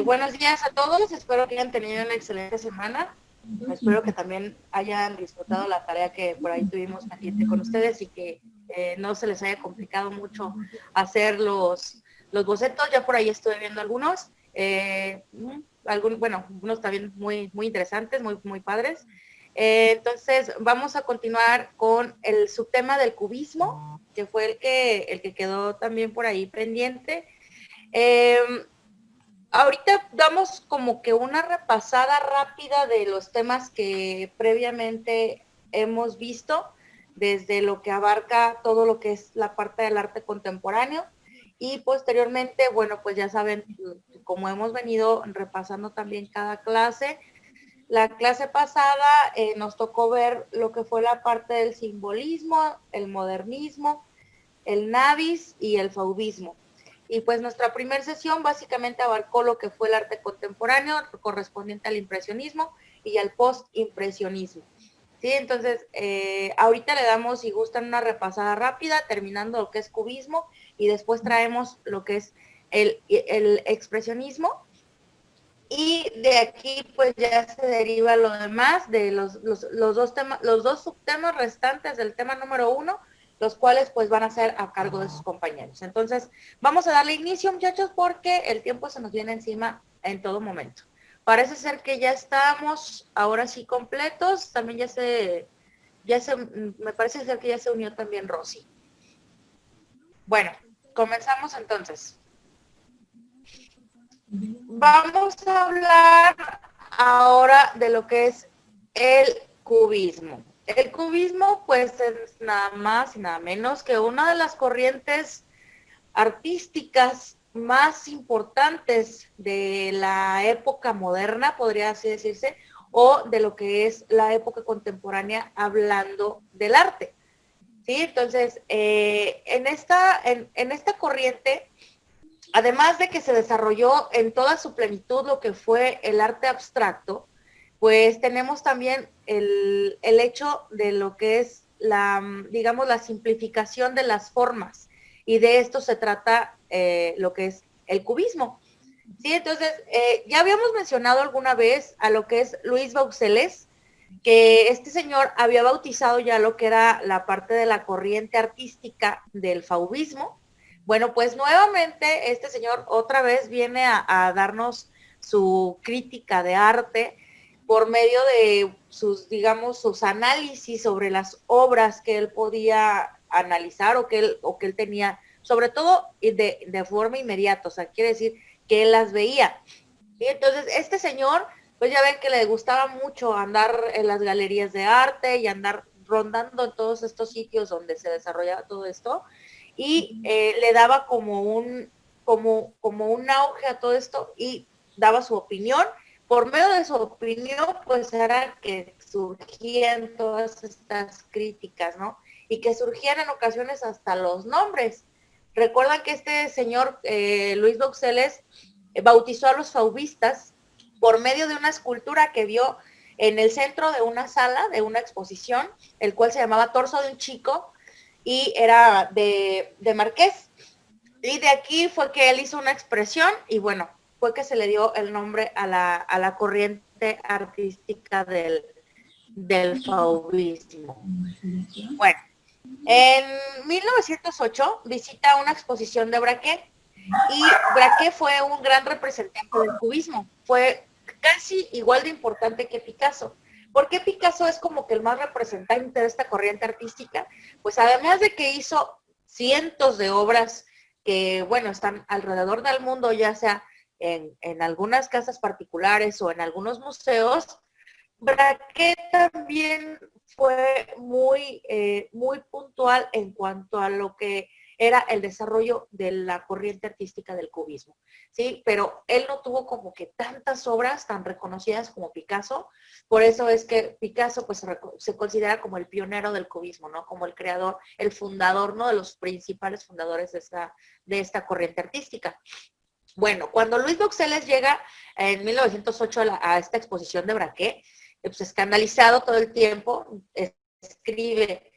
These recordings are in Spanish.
Buenos días a todos, espero que hayan tenido una excelente semana. Espero que también hayan disfrutado la tarea que por ahí tuvimos pendiente con ustedes y que no se les haya complicado mucho hacer los bocetos. Ya por ahí estuve viendo algunos, unos también muy interesantes, muy padres. Entonces vamos a continuar con el subtema del cubismo, que fue el que quedó también por ahí pendiente. Ahorita damos como que una repasada rápida de los temas que previamente hemos visto, desde lo que abarca todo lo que es la parte del arte contemporáneo y posteriormente, bueno, pues ya saben, como hemos venido repasando también cada clase, la clase pasada nos tocó ver lo que fue la parte del simbolismo, el modernismo, el navis y el fauvismo. Y pues nuestra primera sesión básicamente abarcó lo que fue el arte contemporáneo correspondiente al impresionismo y al postimpresionismo. ¿Sí? Entonces, ahorita le damos, si gustan, una repasada rápida, terminando lo que es cubismo, y después traemos lo que es el expresionismo, y de aquí pues ya se deriva lo demás de los dos subtemas restantes del tema número 1, los cuales pues van a ser a cargo de sus compañeros. Entonces, vamos a darle inicio, muchachos, porque el tiempo se nos viene encima en todo momento. Parece ser que ya estamos ahora sí completos. También me parece ser que ya se unió también Rosy. Bueno, comenzamos entonces. Vamos a hablar ahora de lo que es el cubismo. El cubismo, pues, es nada más y nada menos que una de las corrientes artísticas más importantes de la época moderna, podría así decirse, o de lo que es la época contemporánea hablando del arte. ¿Sí? Entonces, en esta corriente, además de que se desarrolló en toda su plenitud lo que fue el arte abstracto, pues tenemos también el hecho de lo que es digamos, la simplificación de las formas. Y de esto se trata lo que es el cubismo. Sí, entonces, ya habíamos mencionado alguna vez a lo que es Louis Bauxelles, que este señor había bautizado ya lo que era la parte de la corriente artística del fauvismo. Bueno, pues nuevamente este señor otra vez viene a darnos su crítica de arte por medio de sus, digamos, sus análisis sobre las obras que él podía analizar o que él tenía, sobre todo de forma inmediata, o sea, quiere decir que él las veía. ¿Sí? Entonces, este señor, pues ya ven que le gustaba mucho andar en las galerías de arte y andar rondando en todos estos sitios donde se desarrollaba todo esto, y le daba como un auge a todo esto y daba su opinión. Por medio de su opinión, pues era que surgían todas estas críticas, ¿no? Y que surgían en ocasiones hasta los nombres. Recuerdan que este señor, Louis Bauxelles, bautizó a los fauvistas por medio de una escultura que vio en el centro de una sala, de una exposición, el cual se llamaba Torso de un chico, y era de Marqués. Y de aquí fue que él hizo una expresión y bueno, fue que se le dio el nombre a la corriente artística del fauvismo. Bueno, en 1908 visita una exposición de Braque, y Braque fue un gran representante del cubismo. Fue casi igual de importante que Picasso. ¿Por qué Picasso es como que el más representante de esta corriente artística? Pues además de que hizo cientos de obras que, bueno, están alrededor del mundo, ya sea en algunas casas particulares o en algunos museos, Braque también fue muy puntual en cuanto a lo que era el desarrollo de la corriente artística del cubismo, ¿sí? Pero él no tuvo como que tantas obras tan reconocidas como Picasso, por eso es que Picasso pues se considera como el pionero del cubismo, ¿no? Como el creador, el fundador, ¿no? De los principales fundadores de esta corriente artística. Bueno, cuando Louis Bauxelles llega en 1908 a esta exposición de Braque, pues escandalizado todo el tiempo, escribe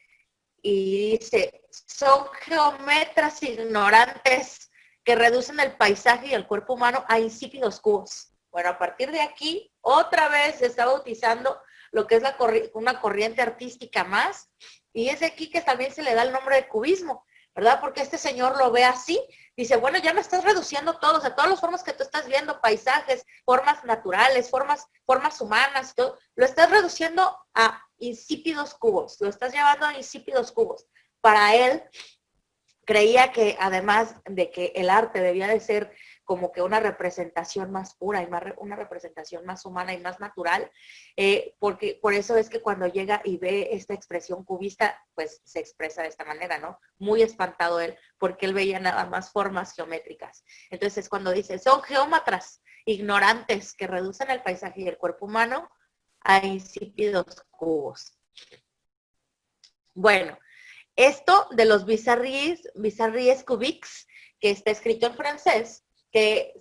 y dice, son geometras ignorantes que reducen el paisaje y el cuerpo humano a insípidos cubos. Bueno, a partir de aquí, otra vez se está bautizando lo que es una corriente artística más, y es aquí que también se le da el nombre de cubismo, ¿verdad? Porque este señor lo ve así, dice, bueno, ya me estás reduciendo todo, o sea, todas las formas que tú estás viendo, paisajes, formas naturales, formas humanas, todo, lo estás reduciendo a insípidos cubos, lo estás llevando a insípidos cubos. Para él, creía que además de que el arte debía de ser como que una representación más pura y una representación más humana y más natural, porque por eso es que cuando llega y ve esta expresión cubista, pues se expresa de esta manera, ¿no? Muy espantado él, porque él veía nada más formas geométricas. Entonces es cuando dice, son geómatras ignorantes que reducen el paisaje y el cuerpo humano a insípidos cubos. Bueno, esto de los bizarries cubiques, que está escrito en francés, que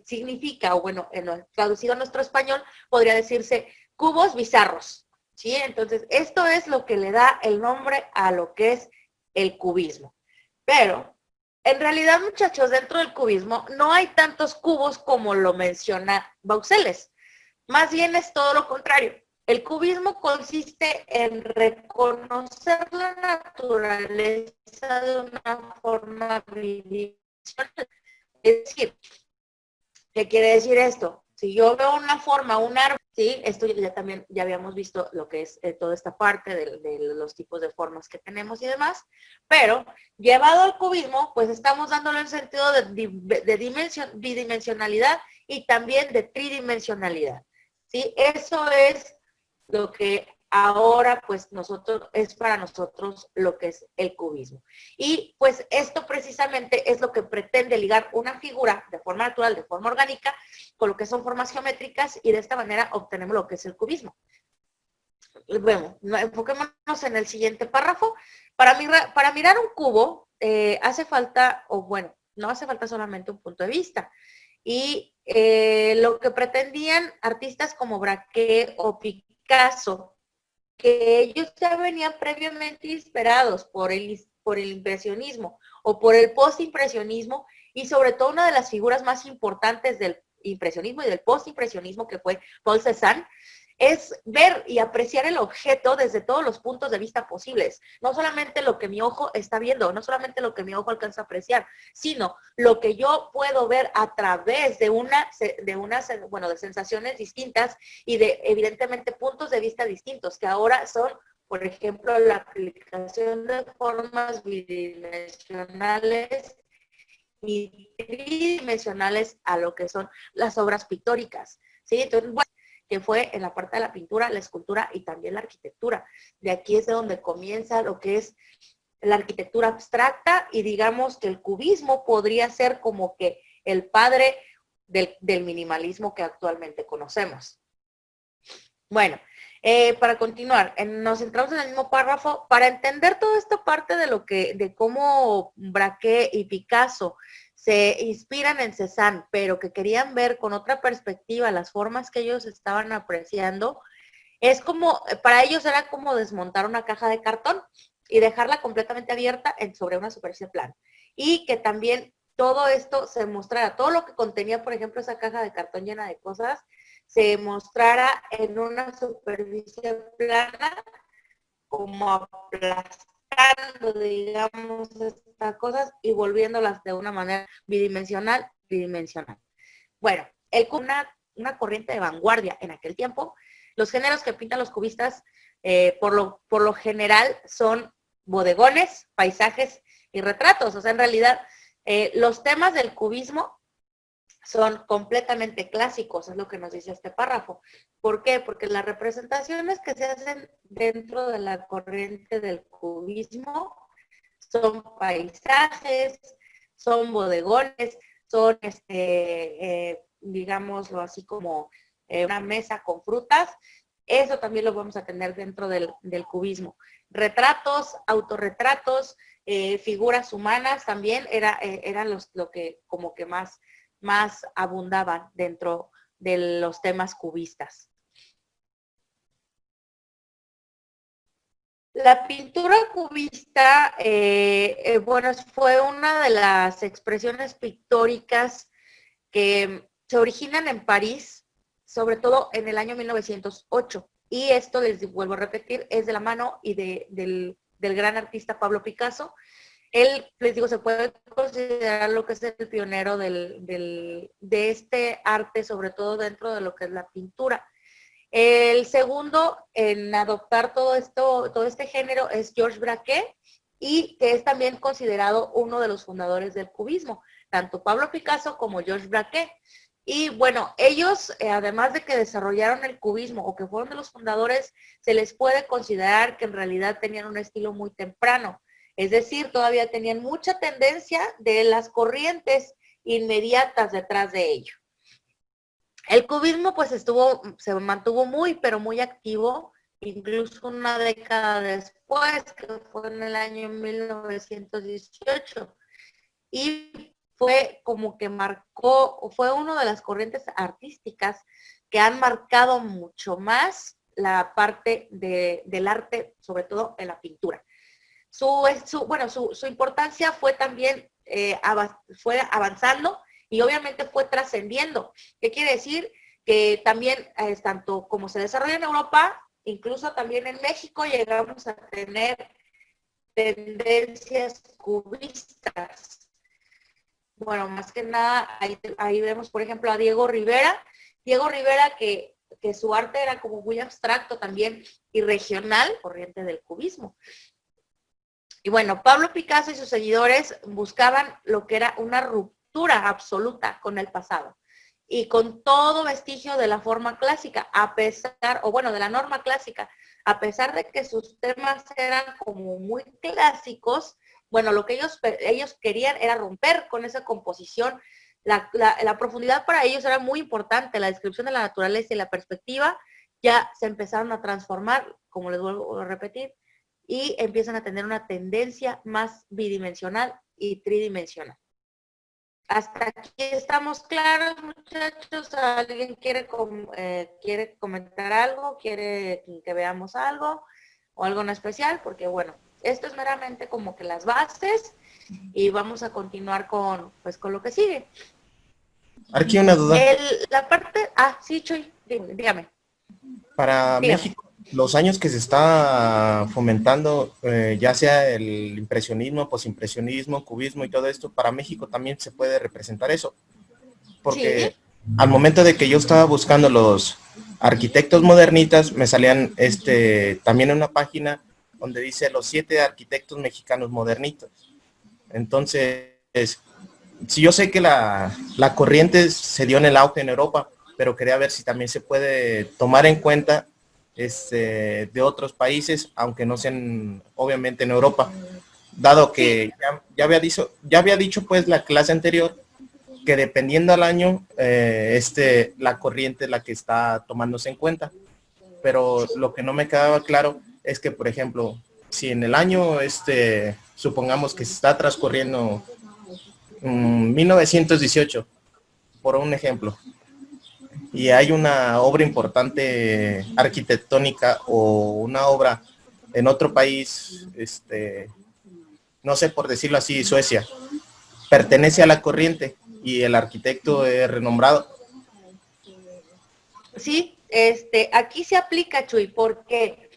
significa, o bueno, traducido a nuestro español, podría decirse cubos bizarros, ¿sí? Entonces, esto es lo que le da el nombre a lo que es el cubismo. Pero, en realidad, muchachos, dentro del cubismo no hay tantos cubos como lo menciona Bauxelles. Más bien es todo lo contrario. El cubismo consiste en reconocer la naturaleza de una forma bidimensional. Es decir, ¿qué quiere decir esto? Si yo veo una forma, un árbol, sí, esto ya habíamos visto lo que es toda esta parte de los tipos de formas que tenemos y demás, pero llevado al cubismo, pues estamos dándole el sentido de bidimensionalidad y también de tridimensionalidad, ¿sí? Eso es lo que ahora pues es para nosotros lo que es el cubismo. Y pues esto precisamente es lo que pretende ligar una figura de forma natural, de forma orgánica, con lo que son formas geométricas, y de esta manera obtenemos lo que es el cubismo. Bueno, enfoquémonos en el siguiente párrafo. Para mirar un cubo hace falta, o bueno, no hace falta solamente un punto de vista. Y lo que pretendían artistas como Braque o Picasso, que ellos ya venían previamente inspirados por el impresionismo o por el postimpresionismo, y sobre todo una de las figuras más importantes del impresionismo y del postimpresionismo, que fue Paul Cézanne, es ver y apreciar el objeto desde todos los puntos de vista posibles. No solamente lo que mi ojo está viendo, no solamente lo que mi ojo alcanza a apreciar, sino lo que yo puedo ver a través de de sensaciones distintas y de, evidentemente, puntos de vista distintos, que ahora son, por ejemplo, la aplicación de formas bidimensionales y tridimensionales a lo que son las obras pictóricas, ¿sí? Entonces, bueno, que fue en la parte de la pintura, la escultura y también la arquitectura. De aquí es de donde comienza lo que es la arquitectura abstracta, y digamos que el cubismo podría ser como que el padre del minimalismo que actualmente conocemos. Bueno, para continuar, nos centramos en el mismo párrafo. Para entender toda esta parte de cómo Braque y Picasso se inspiran en Cézanne, pero que querían ver con otra perspectiva las formas que ellos estaban apreciando, es como, para ellos era como desmontar una caja de cartón y dejarla completamente abierta sobre una superficie plana. Y que también todo esto se mostrara, todo lo que contenía, por ejemplo, esa caja de cartón llena de cosas, se mostrara en una superficie plana, como aplastando, digamos, estas cosas y volviéndolas de una manera bidimensional. Bueno, una corriente de vanguardia en aquel tiempo. Los géneros que pintan los cubistas, por lo general, son bodegones, paisajes y retratos. O sea, en realidad, los temas del cubismo son completamente clásicos, es lo que nos dice este párrafo. ¿Por qué? Porque las representaciones que se hacen dentro de la corriente del cubismo son paisajes, son bodegones, son, digámoslo así, como una mesa con frutas. Eso también lo vamos a tener dentro del cubismo. Retratos, autorretratos, figuras humanas también eran lo que como que más abundaban dentro de los temas cubistas. La pintura cubista, bueno, fue una de las expresiones pictóricas que se originan en París, sobre todo en el año 1908. Y esto, les vuelvo a repetir, es de la mano y del gran artista Pablo Picasso. Él, les digo, se puede considerar lo que es el pionero de este arte, sobre todo dentro de lo que es la pintura. El segundo en adoptar todo este género es Georges Braque, y que es también considerado uno de los fundadores del cubismo, tanto Pablo Picasso como Georges Braque. Y bueno, ellos, además de que desarrollaron el cubismo o que fueron de los fundadores, se les puede considerar que en realidad tenían un estilo muy temprano. Es decir, todavía tenían mucha tendencia de las corrientes inmediatas detrás de ello. El cubismo pues se mantuvo muy, pero muy activo, incluso una década después, que fue en el año 1918, y fue como que marcó, fue una de las corrientes artísticas que han marcado mucho más la parte del arte, sobre todo en la pintura. Su importancia fue también, fue avanzando y obviamente fue trascendiendo. ¿Qué quiere decir? Que también, tanto como se desarrolla en Europa, incluso también en México llegamos a tener tendencias cubistas. Bueno, más que nada, ahí vemos, por ejemplo, a Diego Rivera. Diego Rivera, que su arte era como muy abstracto también y regional, corriente del cubismo. Y bueno, Pablo Picasso y sus seguidores buscaban lo que era una ruptura absoluta con el pasado y con todo vestigio de la forma clásica, a pesar, o bueno, de la norma clásica, a pesar de que sus temas eran como muy clásicos. Bueno, lo que ellos querían era romper con esa composición. La profundidad para ellos era muy importante, la descripción de la naturaleza y la perspectiva ya se empezaron a transformar, como les vuelvo a repetir, y empiezan a tener una tendencia más bidimensional y tridimensional. Hasta aquí estamos claros, muchachos. ¿Alguien quiere comentar algo? ¿Quiere que veamos algo? ¿O algo en especial? Porque bueno, esto es meramente como que las bases y vamos a continuar con lo que sigue. Aquí una duda. Sí, Chuy, dígame. Para Dígame. México, los años que se está fomentando, ya sea el impresionismo, posimpresionismo, cubismo y todo esto, para México también se puede representar eso. Sí. Porque al momento de que yo estaba buscando los arquitectos modernistas, me salían también en una página donde dice los 7 arquitectos mexicanos modernistas. Entonces, si yo sé que la corriente se dio en el auge en Europa, pero quería ver si también se puede tomar en cuenta de otros países, aunque no sean obviamente en Europa, dado que Sí. ya había dicho pues la clase anterior que dependiendo al año, la corriente es la que está tomándose en cuenta. Pero lo que no me quedaba claro es que, por ejemplo, si en el año, supongamos que se está transcurriendo 1918, por un ejemplo, y hay una obra importante arquitectónica o una obra en otro país, no sé, por decirlo así, Suecia, pertenece a la corriente y el arquitecto es renombrado. Sí, aquí se aplica, Chuy, porque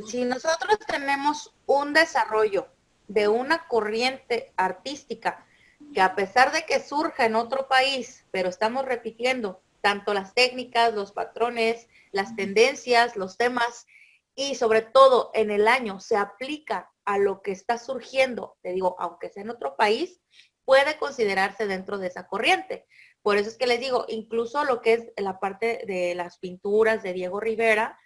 si nosotros tenemos un desarrollo de una corriente artística que a pesar de que surja en otro país, pero estamos repitiendo tanto las técnicas, los patrones, las tendencias, los temas, y sobre todo en el año se aplica a lo que está surgiendo, te digo, aunque sea en otro país, puede considerarse dentro de esa corriente. Por eso es que les digo, incluso lo que es la parte de las pinturas de Diego Rivera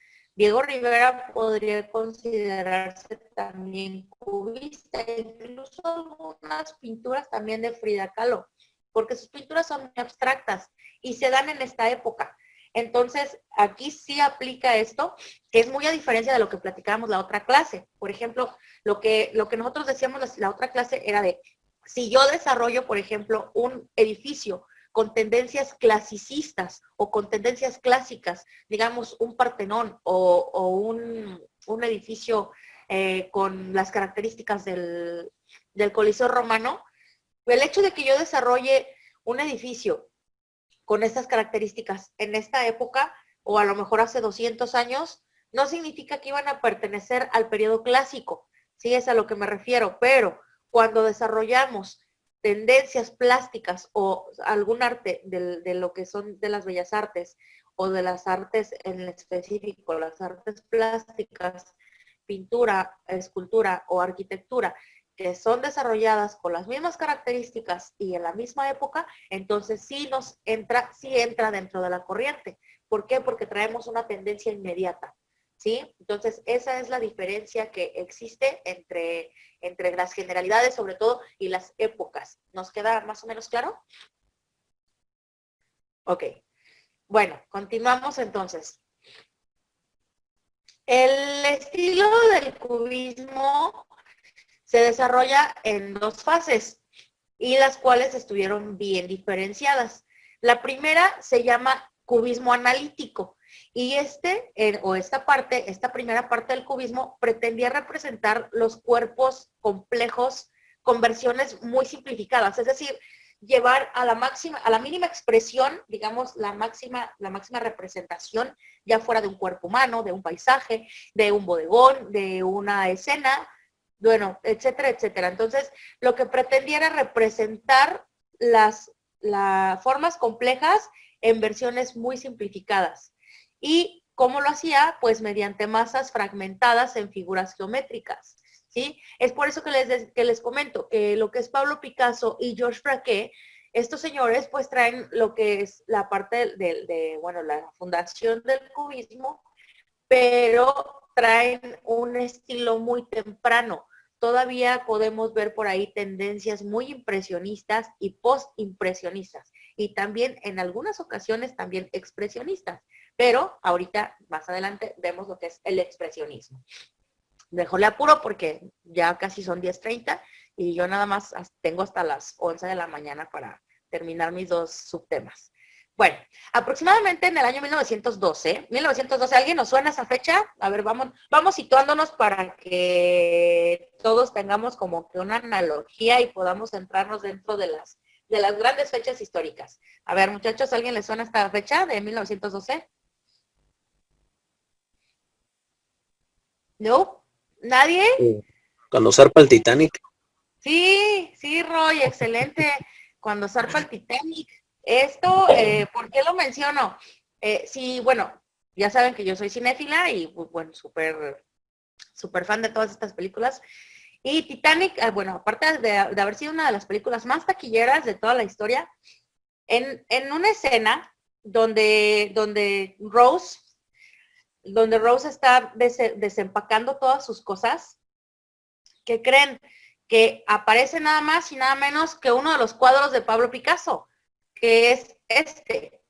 podría considerarse también cubista, incluso algunas pinturas también de Frida Kahlo, porque sus pinturas son muy abstractas y se dan en esta época. Entonces, aquí sí aplica esto, que es muy a diferencia de lo que platicábamos la otra clase. Por ejemplo, lo que nosotros decíamos la otra clase era de, si yo desarrollo, por ejemplo, un edificio con tendencias clasicistas o con tendencias clásicas, digamos un Partenón o un edificio con las características del Coliseo Romano, el hecho de que yo desarrolle un edificio con estas características en esta época, o a lo mejor hace 200 años, no significa que iban a pertenecer al periodo clásico, sí, es a lo que me refiero, pero cuando desarrollamos tendencias plásticas o algún arte de lo que son de las bellas artes o de las artes en específico, las artes plásticas, pintura, escultura o arquitectura, que son desarrolladas con las mismas características y en la misma época, entonces sí entra dentro de la corriente. ¿Por qué? Porque traemos una tendencia inmediata, ¿sí? Entonces esa es la diferencia que existe entre las generalidades sobre todo y las épocas. ¿Nos queda más o menos claro? Ok. Bueno, continuamos entonces. El estilo del cubismo se desarrolla en dos fases y las cuales estuvieron bien diferenciadas. La primera se llama cubismo analítico y esta primera parte del cubismo pretendía representar los cuerpos complejos con versiones muy simplificadas, es decir, llevar a la mínima expresión, digamos, la máxima representación, ya fuera de un cuerpo humano, de un paisaje, de un bodegón, de una escena, bueno, etcétera, etcétera. Entonces, lo que pretendía era representar las formas complejas en versiones muy simplificadas. ¿Y cómo lo hacía? Pues mediante masas fragmentadas en figuras geométricas, ¿sí? Es por eso que les comento que lo que es Pablo Picasso y Georges Braque, estos señores pues traen lo que es la parte bueno, la fundación del cubismo, pero traen un estilo muy temprano. Todavía podemos ver por ahí tendencias muy impresionistas y post-impresionistas, y también en algunas ocasiones también expresionistas, pero ahorita más adelante vemos lo que es el expresionismo. Déjole apuro porque ya casi son 10:30 y yo nada más tengo hasta las 11 de la mañana para terminar mis dos subtemas. Bueno, aproximadamente en el año 1912, ¿alguien nos suena esa fecha? A ver, vamos situándonos para que todos tengamos como que una analogía y podamos centrarnos dentro de las grandes fechas históricas. A ver, muchachos, ¿alguien les suena esta fecha de 1912? ¿No? ¿Nadie? Cuando zarpa el Titanic. Sí, Roy, excelente. Cuando zarpa el Titanic. Esto, ¿por qué lo menciono? Sí, bueno, ya saben que yo soy cinéfila y, bueno, súper fan de todas estas películas. Y Titanic, bueno, aparte de haber sido una de las películas más taquilleras de toda la historia, en una escena donde Rose está desempacando todas sus cosas, ¿qué creen? Que aparece nada más y nada menos que uno de los cuadros de Pablo Picasso, que es este.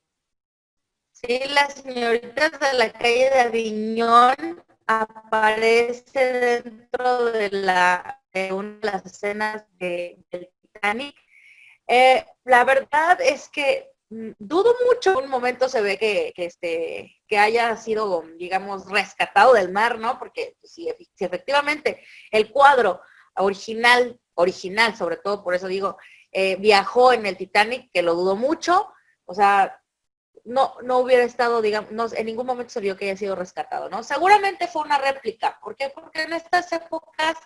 Sí, las señoritas de la calle de Aviñón aparece dentro de una de las escenas del Titanic. La verdad es que dudo mucho, un momento se ve que haya sido, digamos, rescatado del mar, ¿no? Porque si efectivamente el cuadro original, sobre todo, por eso digo, viajó en el Titanic, que lo dudo mucho, o sea, no hubiera estado, digamos, en ningún momento se vio que haya sido rescatado, ¿no? Seguramente fue una réplica. ¿Por qué? Porque en estas épocas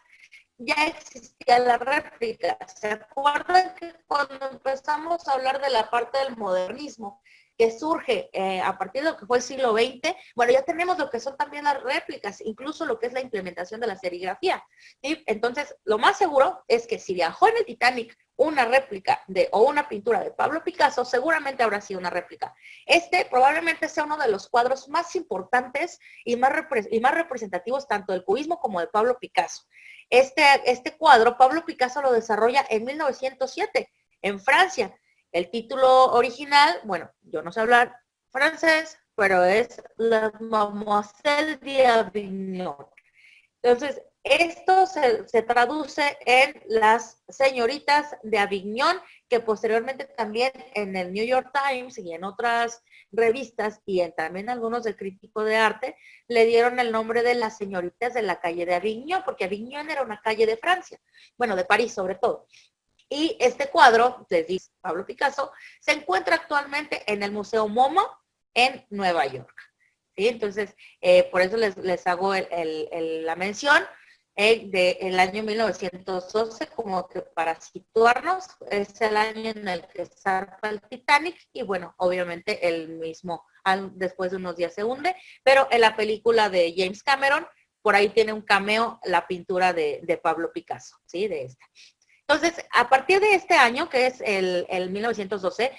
ya existía la réplica. ¿Se acuerdan que cuando empezamos a hablar de la parte del modernismo, que surge a partir de lo que fue el siglo XX, bueno, ya tenemos lo que son también las réplicas, incluso lo que es la implementación de la serigrafía, ¿sí? Entonces, lo más seguro es que si viajó en el Titanic una réplica o una pintura de Pablo Picasso, seguramente habrá sido una réplica. Este probablemente sea uno de los cuadros más importantes y más representativos tanto del cubismo como de Pablo Picasso. Este cuadro, Pablo Picasso lo desarrolla en 1907, en Francia. El título original, bueno, yo no sé hablar francés, pero es La Mademoiselle d'Avignon. Entonces, Esto se traduce en las señoritas de Avignon, que posteriormente también en el New York Times y en otras revistas y también algunos del crítico de arte le dieron el nombre de las señoritas de la calle de Avignon, porque Avignon era una calle de Francia, bueno, de París sobre todo. Y este cuadro, les dice Pablo Picasso, se encuentra actualmente en el Museo MoMA en Nueva York. ¿Sí? Entonces, por eso les hago la mención del año 1912, como que para situarnos, es el año en el que zarpa el Titanic y bueno, obviamente el mismo, después de unos días se hunde, pero en la película de James Cameron, por ahí tiene un cameo la pintura de Pablo Picasso, ¿sí? De esta. Entonces, a partir de este año, que es el 1912,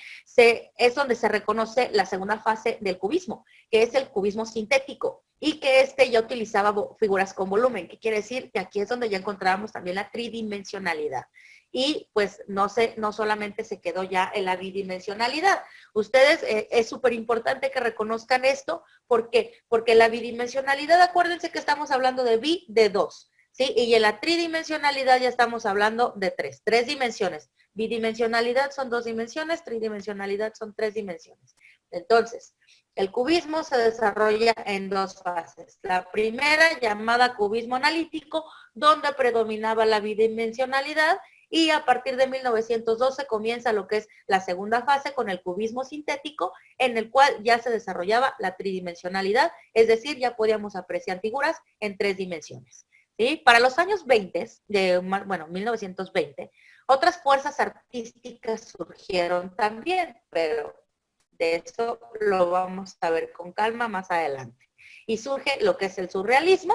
es donde se reconoce la segunda fase del cubismo, que es el cubismo sintético, y que ya utilizaba figuras con volumen, que quiere decir que aquí es donde ya encontrábamos también la tridimensionalidad. Y pues no solamente se quedó ya en la bidimensionalidad. Ustedes, es súper importante que reconozcan esto, ¿por qué? Porque la bidimensionalidad, acuérdense que estamos hablando de bi, de dos. ¿Sí? Y en la tridimensionalidad ya estamos hablando de tres dimensiones. Bidimensionalidad son 2 dimensiones, tridimensionalidad son 3 dimensiones. Entonces, el cubismo se desarrolla en 2 fases. La primera, llamada cubismo analítico, donde predominaba la bidimensionalidad, y a partir de 1912 comienza lo que es la segunda fase con el cubismo sintético, en el cual ya se desarrollaba la tridimensionalidad, es decir, ya podíamos apreciar figuras en 3 dimensiones. ¿Sí? Para los años 20, 1920, otras fuerzas artísticas surgieron también, pero de eso lo vamos a ver con calma más adelante. Y surge lo que es el surrealismo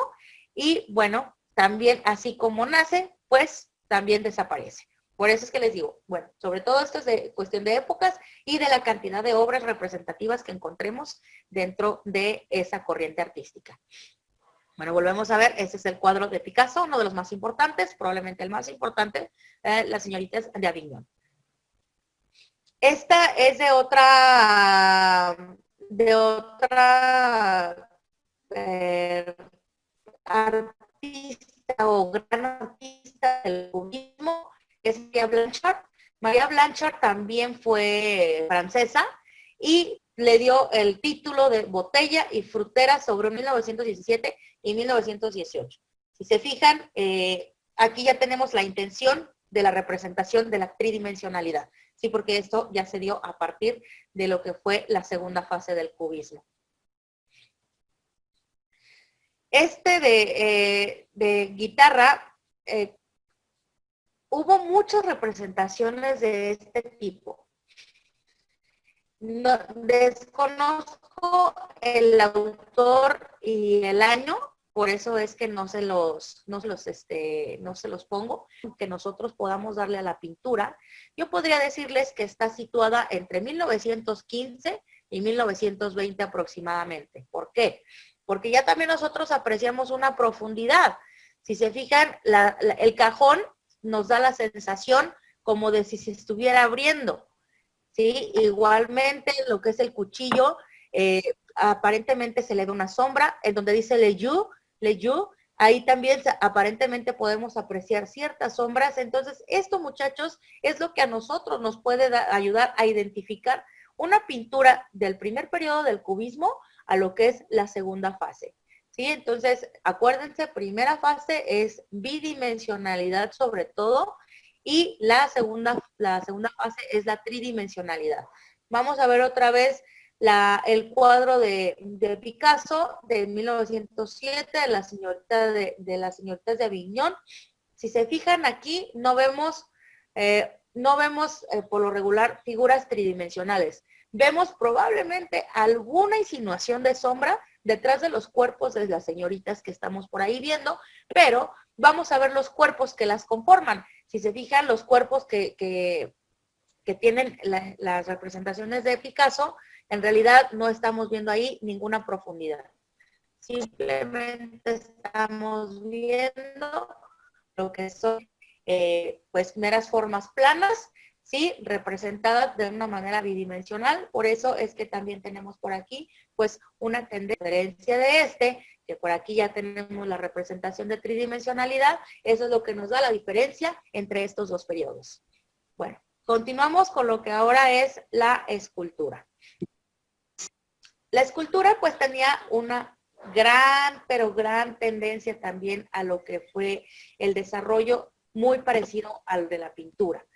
y bueno, también así como nace, pues también desaparece. Por eso es que les digo, bueno, sobre todo esto es de cuestión de épocas y de la cantidad de obras representativas que encontremos dentro de esa corriente artística. Bueno, volvemos a ver, este es el cuadro de Picasso, uno de los más importantes, probablemente el más importante, las señoritas de Avignon. Esta es de otra artista o gran artista del cubismo, que es Maria Blanchard. Maria Blanchard también fue francesa y le dio el título de Botella y Frutera sobre 1917 y 1918. Si se fijan, aquí ya tenemos la intención de la representación de la tridimensionalidad, sí, porque esto ya se dio a partir de lo que fue la segunda fase del cubismo. De guitarra, hubo muchas representaciones de este tipo. No, desconozco el autor y el año, por eso es que no se los pongo, que nosotros podamos darle a la pintura. Yo podría decirles que está situada entre 1915 y 1920 aproximadamente. ¿Por qué? Porque ya también nosotros apreciamos una profundidad. Si se fijan, el cajón nos da la sensación como de si se estuviera abriendo. ¿Sí? Igualmente lo que es el cuchillo, aparentemente se le da una sombra, en donde dice Le Joux, ahí también aparentemente podemos apreciar ciertas sombras. Entonces, esto, muchachos, es lo que a nosotros nos puede ayudar a identificar una pintura del primer periodo del cubismo a lo que es la segunda fase. ¿Sí? Entonces, acuérdense, primera fase es bidimensionalidad sobre todo, y la segunda fase es la tridimensionalidad. Vamos a ver otra vez el cuadro de Picasso de 1907, de las señoritas de Avignon. Si se fijan aquí, no vemos por lo regular figuras tridimensionales. Vemos probablemente alguna insinuación de sombra detrás de los cuerpos de las señoritas que estamos por ahí viendo, pero vamos a ver los cuerpos que las conforman. Si se fijan, los cuerpos que tienen las representaciones de Picasso, en realidad no estamos viendo ahí ninguna profundidad. Simplemente estamos viendo lo que son pues meras formas planas ¿sí? Representadas de una manera bidimensional. Por eso es que también tenemos por aquí, pues, una tendencia de este, que por aquí ya tenemos la representación de tridimensionalidad. Eso es lo que nos da la diferencia entre estos dos periodos. Bueno, continuamos con lo que ahora es la escultura. La escultura pues tenía una pero gran tendencia también a lo que fue el desarrollo muy parecido al de la pintura.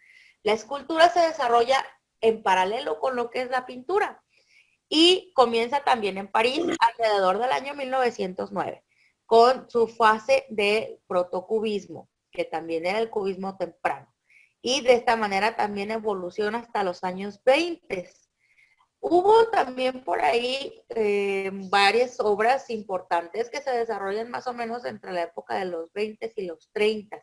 La escultura se desarrolla en paralelo con lo que es la pintura y comienza también en París alrededor del año 1909 con su fase de protocubismo, que también era el cubismo temprano. Y de esta manera también evoluciona hasta los años 20. Hubo también por ahí varias obras importantes que se desarrollan más o menos entre la época de los 20 y los 30.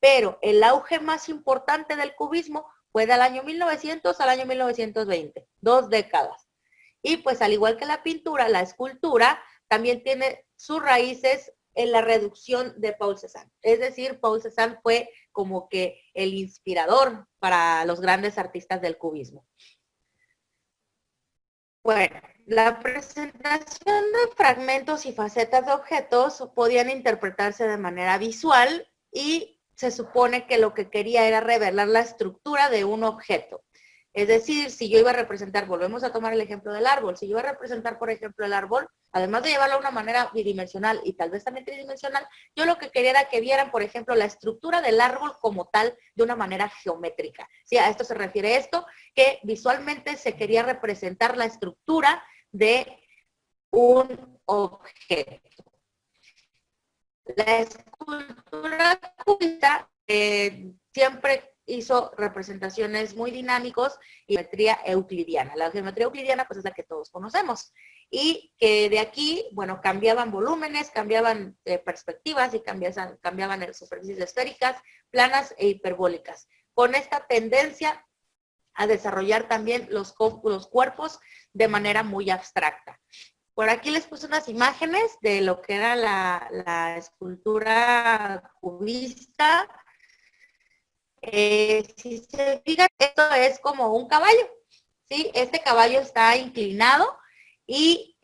Pero el auge más importante del cubismo fue del año 1900 al año 1920, 2 décadas. Y pues al igual que la pintura, la escultura también tiene sus raíces en la reducción de Paul Cézanne. Es decir, Paul Cézanne fue como que el inspirador para los grandes artistas del cubismo. Bueno, la presentación de fragmentos y facetas de objetos podían interpretarse de manera visual y se supone que lo que quería era revelar la estructura de un objeto. Es decir, si yo iba a representar, volvemos a tomar el ejemplo del árbol, si yo iba a representar, por ejemplo, el árbol, además de llevarlo a una manera bidimensional y tal vez también tridimensional, yo lo que quería era que vieran, por ejemplo, la estructura del árbol como tal de una manera geométrica. ¿Sí? A esto se refiere esto, que visualmente se quería representar la estructura de un objeto. La escultura cubista siempre hizo representaciones muy dinámicos y geometría euclidiana. La geometría euclidiana pues es la que todos conocemos y que de aquí, bueno, cambiaban volúmenes, cambiaban perspectivas y cambiaban superficies esféricas, planas e hiperbólicas. Con esta tendencia a desarrollar también los cuerpos de manera muy abstracta. Por aquí les puse unas imágenes de lo que era la escultura cubista. Si se fijan, esto es como un caballo, ¿sí? Este caballo está inclinado y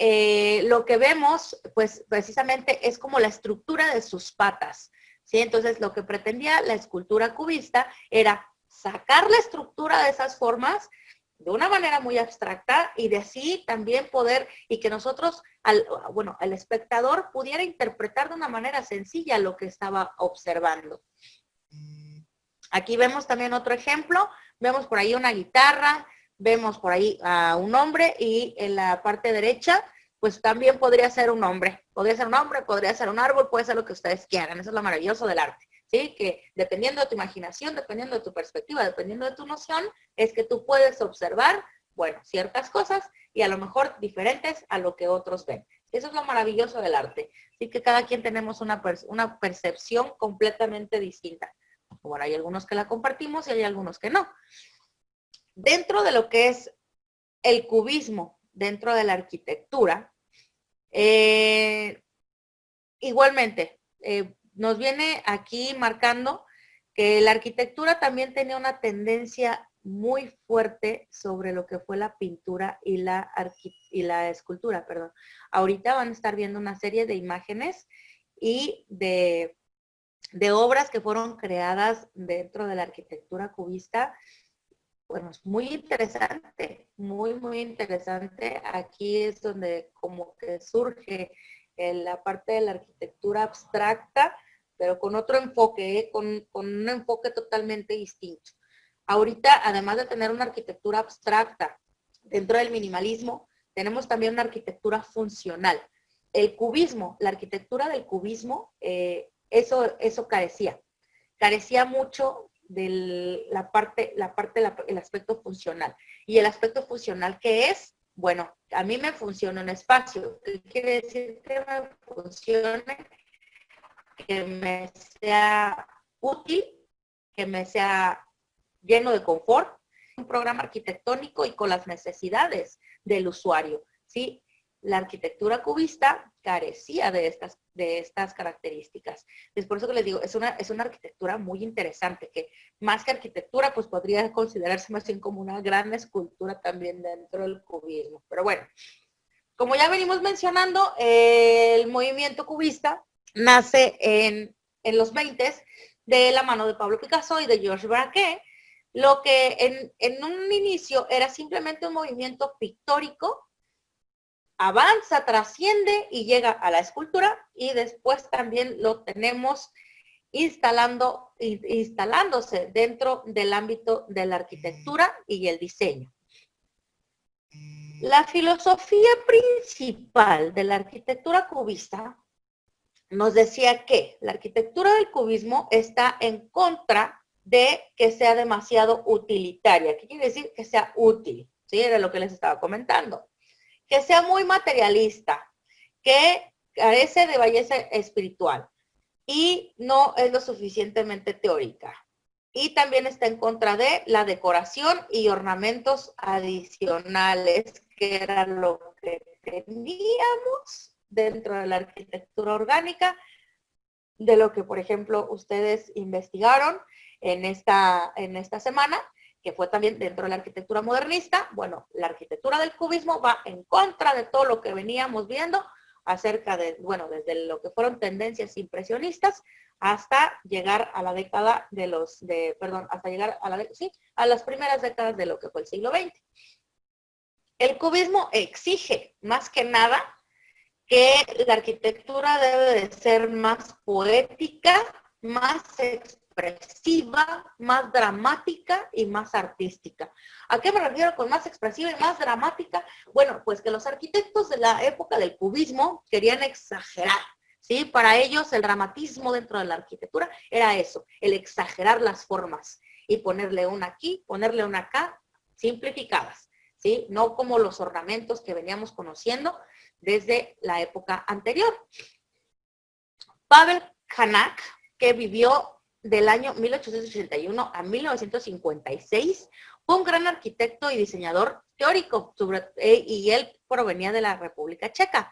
lo que vemos, pues precisamente es como la estructura de sus patas, ¿sí? Entonces lo que pretendía la escultura cubista era sacar la estructura de esas formas de una manera muy abstracta y de así también poder, y que nosotros, el espectador pudiera interpretar de una manera sencilla lo que estaba observando. Aquí vemos también otro ejemplo, vemos por ahí una guitarra, vemos por ahí a un hombre y en la parte derecha, pues también podría ser un hombre, podría ser un árbol, puede ser lo que ustedes quieran, eso es lo maravilloso del arte, ¿sí? Que dependiendo de tu imaginación, dependiendo de tu perspectiva, dependiendo de tu noción, es que tú puedes observar, bueno, ciertas cosas y a lo mejor diferentes a lo que otros ven. Eso es lo maravilloso del arte, así que cada quien tenemos una percepción completamente distinta. Bueno, hay algunos que la compartimos y hay algunos que no. Dentro de lo que es el cubismo, dentro de la arquitectura, igualmente, nos viene aquí marcando que la arquitectura también tenía una tendencia muy fuerte sobre lo que fue la pintura y la escultura, perdón. Ahorita van a estar viendo una serie de imágenes y de obras que fueron creadas dentro de la arquitectura cubista. Bueno, es muy interesante, muy interesante. Aquí es donde como que surge la parte de la arquitectura abstracta, pero con otro enfoque, con un enfoque totalmente distinto. Ahorita, además de tener una arquitectura abstracta dentro del minimalismo, tenemos también una arquitectura funcional. El cubismo, la arquitectura del cubismo, eso carecía mucho de el aspecto funcional. Y el aspecto funcional, ¿qué es? Bueno, a mí me funciona un espacio. ¿Qué quiere decir que me funcione? Que me sea útil, que me sea lleno de confort, un programa arquitectónico y con las necesidades del usuario, ¿sí? la arquitectura cubista carecía de estas características. Es por eso que les digo, es una arquitectura muy interesante, que más que arquitectura, pues podría considerarse más bien como una gran escultura también dentro del cubismo. Pero bueno, como ya venimos mencionando, el movimiento cubista nace en los 20s de la mano de Pablo Picasso y de Georges Braque, lo que en un inicio era simplemente un movimiento pictórico, avanza, trasciende y llega a la escultura, y después también lo tenemos instalándose dentro del ámbito de la arquitectura y el diseño. La filosofía principal de la arquitectura cubista nos decía que la arquitectura del cubismo está en contra de que sea demasiado utilitaria. ¿Qué quiere decir? Que sea útil, ¿sí? Era lo que les estaba comentando. Que sea muy materialista, que carece de belleza espiritual y no es lo suficientemente teórica. Y también está en contra de la decoración y ornamentos adicionales, que era lo que teníamos dentro de la arquitectura orgánica, de lo que, por ejemplo, ustedes investigaron en esta semana, que fue también dentro de la arquitectura modernista. Bueno, la arquitectura del cubismo va en contra de todo lo que veníamos viendo acerca de, bueno, desde lo que fueron tendencias impresionistas hasta llegar a la década hasta llegar a las primeras décadas de lo que fue el siglo XX. El cubismo exige, más que nada, que la arquitectura debe de ser más poética, más expresiva, más dramática y más artística. ¿A qué me refiero con más expresiva y más dramática? Bueno, pues que los arquitectos de la época del cubismo querían exagerar, ¿sí? Para ellos el dramatismo dentro de la arquitectura era eso, el exagerar las formas y ponerle una aquí, ponerle una acá, simplificadas, ¿sí? No como los ornamentos que veníamos conociendo desde la época anterior. Pavel Hanak, que vivió del año 1881 a 1956, fue un gran arquitecto y diseñador teórico, y él provenía de la República Checa.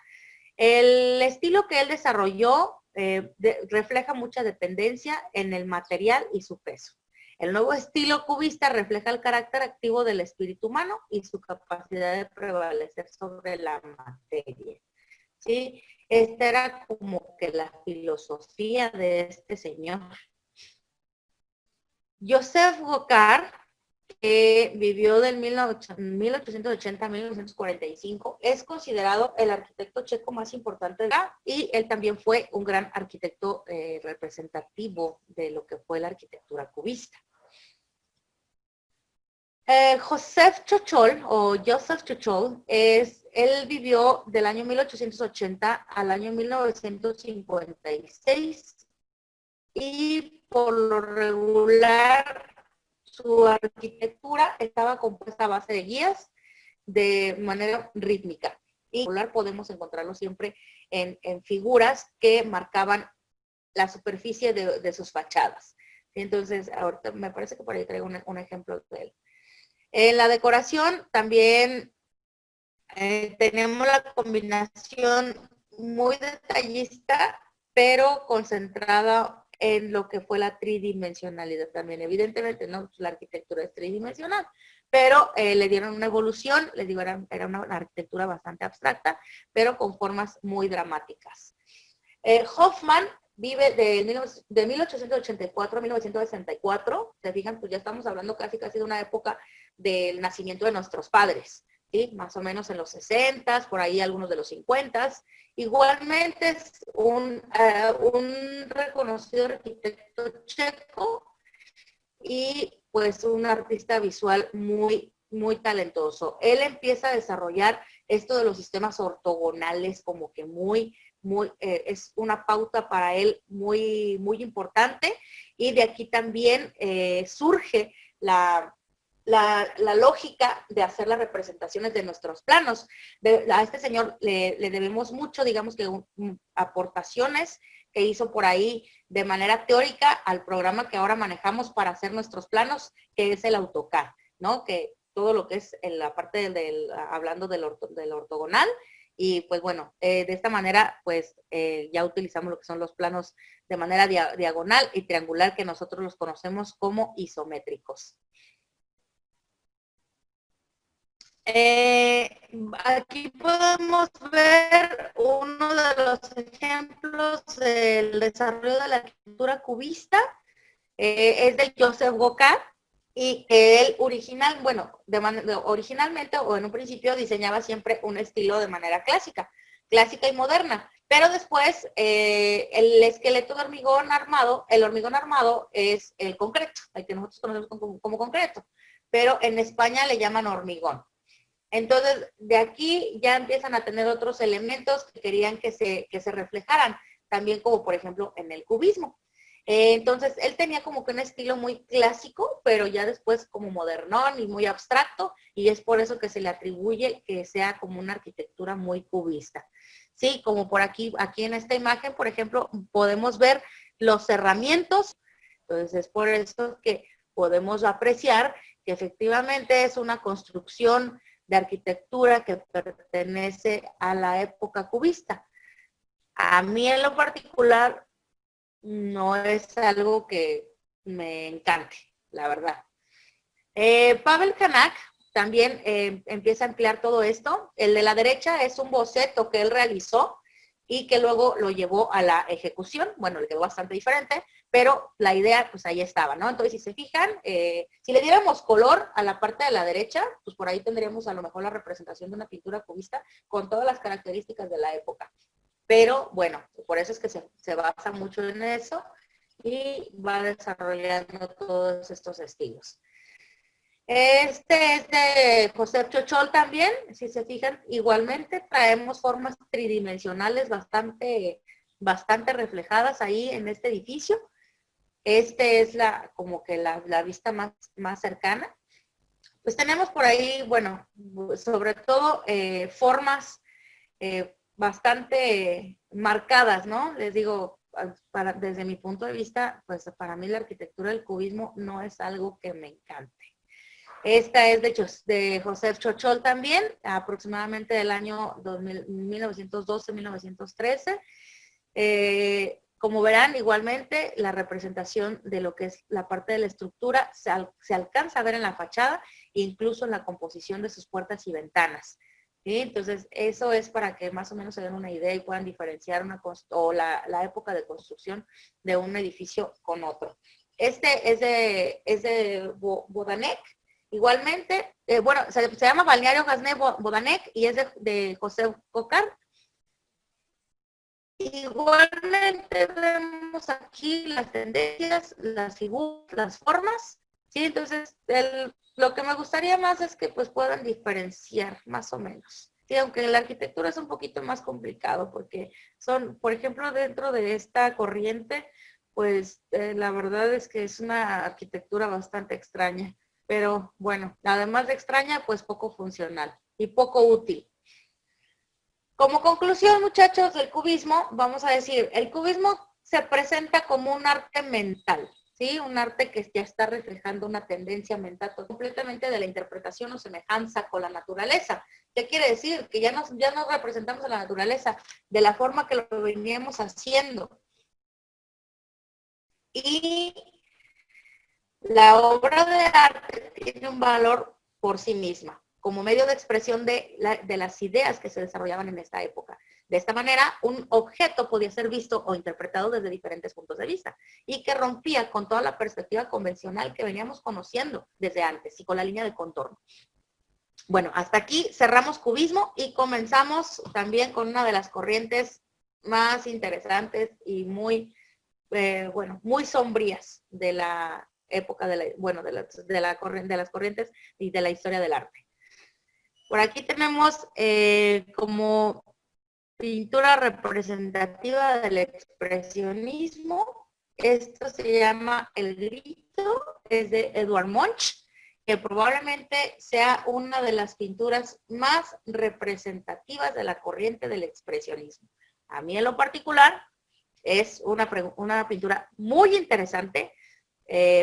El estilo que él desarrolló refleja mucha dependencia en el material y su peso. El nuevo estilo cubista refleja el carácter activo del espíritu humano y su capacidad de prevalecer sobre la materia. ¿Sí? Esta era como que la filosofía de este señor. Joseph Gokar, que vivió del 1880 a 1945, es considerado el arquitecto checo más importante de la, y él también fue un gran arquitecto representativo de lo que fue la arquitectura cubista. Joseph Chochol, él vivió del año 1880 al año 1956 y por lo regular su arquitectura estaba compuesta a base de guías de manera rítmica. Y por lo regular podemos encontrarlo siempre en figuras que marcaban la superficie de sus fachadas. Entonces, ahorita me parece que por ahí traigo un ejemplo de él. En la decoración también tenemos la combinación muy detallista, pero concentrada en lo que fue la tridimensionalidad también. Evidentemente, ¿no? La arquitectura es tridimensional, pero le dieron una evolución, les digo, era una arquitectura bastante abstracta, pero con formas muy dramáticas. Hoffman vive de 1884 a 1964, se fijan, pues ya estamos hablando casi de una época del nacimiento de nuestros padres, ¿sí? Más o menos en los 60, por ahí algunos de los 50. Igualmente es un reconocido arquitecto checo y pues un artista visual muy, muy talentoso. Él empieza a desarrollar esto de los sistemas ortogonales como que es una pauta para él muy, muy importante, y de aquí también surge la lógica de hacer las representaciones de nuestros planos. A este señor le debemos mucho, digamos que aportaciones que hizo por ahí de manera teórica al programa que ahora manejamos para hacer nuestros planos, que es el AutoCAD, ¿no? Que todo lo que es en la parte hablando del ortogonal Y pues bueno, de esta manera pues ya utilizamos lo que son los planos de manera diagonal y triangular, que nosotros los conocemos como isométricos. Aquí podemos ver uno de los ejemplos del desarrollo de la arquitectura cubista. Es de Joseph Gokar, y él originalmente o en un principio diseñaba siempre un estilo de manera clásica y moderna, pero después el esqueleto de hormigón armado, el hormigón armado es el concreto, el que nosotros conocemos como concreto, pero en España le llaman hormigón. Entonces, de aquí ya empiezan a tener otros elementos que querían que se reflejaran, también como por ejemplo en el cubismo. Entonces, él tenía como que un estilo muy clásico, pero ya después como modernón y muy abstracto, y es por eso que se le atribuye que sea como una arquitectura muy cubista. Sí, como por aquí en esta imagen, por ejemplo, podemos ver los cerramientos. Entonces, es por eso que podemos apreciar que efectivamente es una construcción de arquitectura que pertenece a la época cubista. A mí en lo particular no es algo que me encante, la verdad. Pavel Kanak también empieza a ampliar todo esto. El de la derecha es un boceto que él realizó y que luego lo llevó a la ejecución. Bueno, le quedó bastante diferente, pero la idea pues ahí estaba, ¿no? Entonces, si se fijan, si le diéramos color a la parte de la derecha, pues por ahí tendríamos a lo mejor la representación de una pintura cubista con todas las características de la época. Pero bueno, por eso es que se basa mucho en eso y va desarrollando todos estos estilos. Este es de Josep Chochol también, si se fijan, igualmente traemos formas tridimensionales bastante reflejadas ahí en este edificio. Este es como que la vista más cercana. Pues tenemos por ahí, bueno, sobre todo formas bastante marcadas, ¿no? Les digo, desde mi punto de vista, pues para mí la arquitectura del cubismo no es algo que me encante. Esta es de Josep Chochol también, aproximadamente del año 1912-1913. Como verán, igualmente, la representación de lo que es la parte de la estructura se alcanza a ver en la fachada, incluso en la composición de sus puertas y ventanas. ¿Sí? Entonces, eso es para que más o menos se den una idea y puedan diferenciar la época de construcción de un edificio con otro. Este es de Bodanek. Igualmente, bueno, se llama Balneario Gasné Bodanek y es de José Gokar. Igualmente vemos aquí las tendencias, las figuras, las formas, ¿sí? Entonces, lo que me gustaría más es que pues puedan diferenciar más o menos. Sí, aunque la arquitectura es un poquito más complicado porque son, por ejemplo, dentro de esta corriente, pues la verdad es que es una arquitectura bastante extraña. Pero bueno, además de extraña, pues poco funcional y poco útil. Como conclusión, muchachos, del cubismo, vamos a decir, el cubismo se presenta como un arte mental, ¿sí? Un arte que ya está reflejando una tendencia mental completamente de la interpretación o semejanza con la naturaleza. ¿Qué quiere decir? Que ya nos representamos a la naturaleza de la forma que lo veníamos haciendo. Y la obra de arte tiene un valor por sí misma, como medio de expresión de las ideas que se desarrollaban en esta época. De esta manera, un objeto podía ser visto o interpretado desde diferentes puntos de vista y que rompía con toda la perspectiva convencional que veníamos conociendo desde antes y con la línea de contorno. Bueno, hasta aquí cerramos cubismo y comenzamos también con una de las corrientes más interesantes y muy sombrías de la época de las corrientes y de la historia del arte. Por aquí tenemos como pintura representativa del expresionismo. Esto se llama El Grito, es de Edvard Munch, que probablemente sea una de las pinturas más representativas de la corriente del expresionismo. A mí en lo particular es una pintura muy interesante,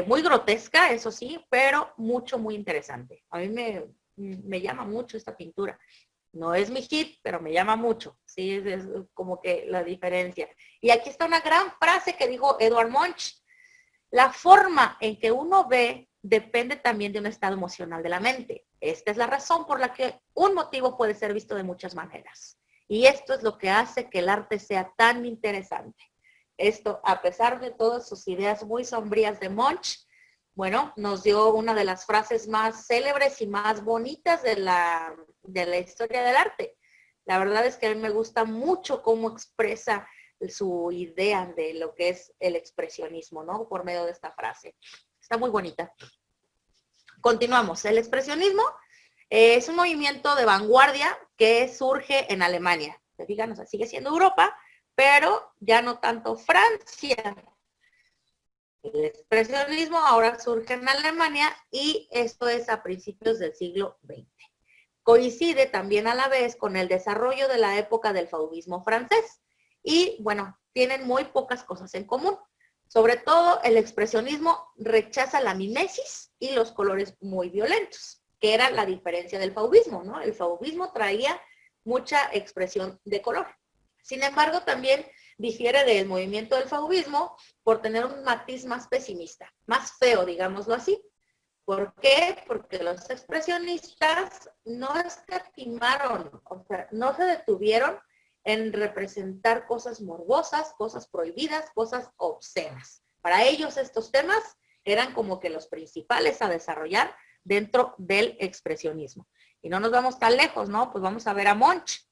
muy grotesca, eso sí, pero muy interesante. A mí me llama mucho esta pintura. No es mi hit, pero me llama mucho. Sí, es como que la diferencia. Y aquí está una gran frase que dijo Edvard Munch. La forma en que uno ve depende también de un estado emocional de la mente. Esta es la razón por la que un motivo puede ser visto de muchas maneras. Y esto es lo que hace que el arte sea tan interesante. Esto, a pesar de todas sus ideas muy sombrías de Munch, bueno, nos dio una de las frases más célebres y más bonitas de la historia del arte. La verdad es que a mí me gusta mucho cómo expresa su idea de lo que es el expresionismo, ¿no? Por medio de esta frase. Está muy bonita. Continuamos. El expresionismo es un movimiento de vanguardia que surge en Alemania. ¿Se fijan? O sea, sigue siendo Europa, pero ya no tanto Francia. El expresionismo ahora surge en Alemania y esto es a principios del siglo XX. Coincide también a la vez con el desarrollo de la época del fauvismo francés y, bueno, tienen muy pocas cosas en común. Sobre todo, el expresionismo rechaza la mimesis y los colores muy violentos, que era la diferencia del fauvismo, ¿no? El fauvismo traía mucha expresión de color. Sin embargo, también difiere del movimiento del fauvismo por tener un matiz más pesimista, más feo, digámoslo así. ¿Por qué? Porque los expresionistas no escatimaron, o sea, no se detuvieron en representar cosas morbosas, cosas prohibidas, cosas obscenas. Para ellos estos temas eran como que los principales a desarrollar dentro del expresionismo. Y no nos vamos tan lejos, ¿no? Pues vamos a ver a Munch.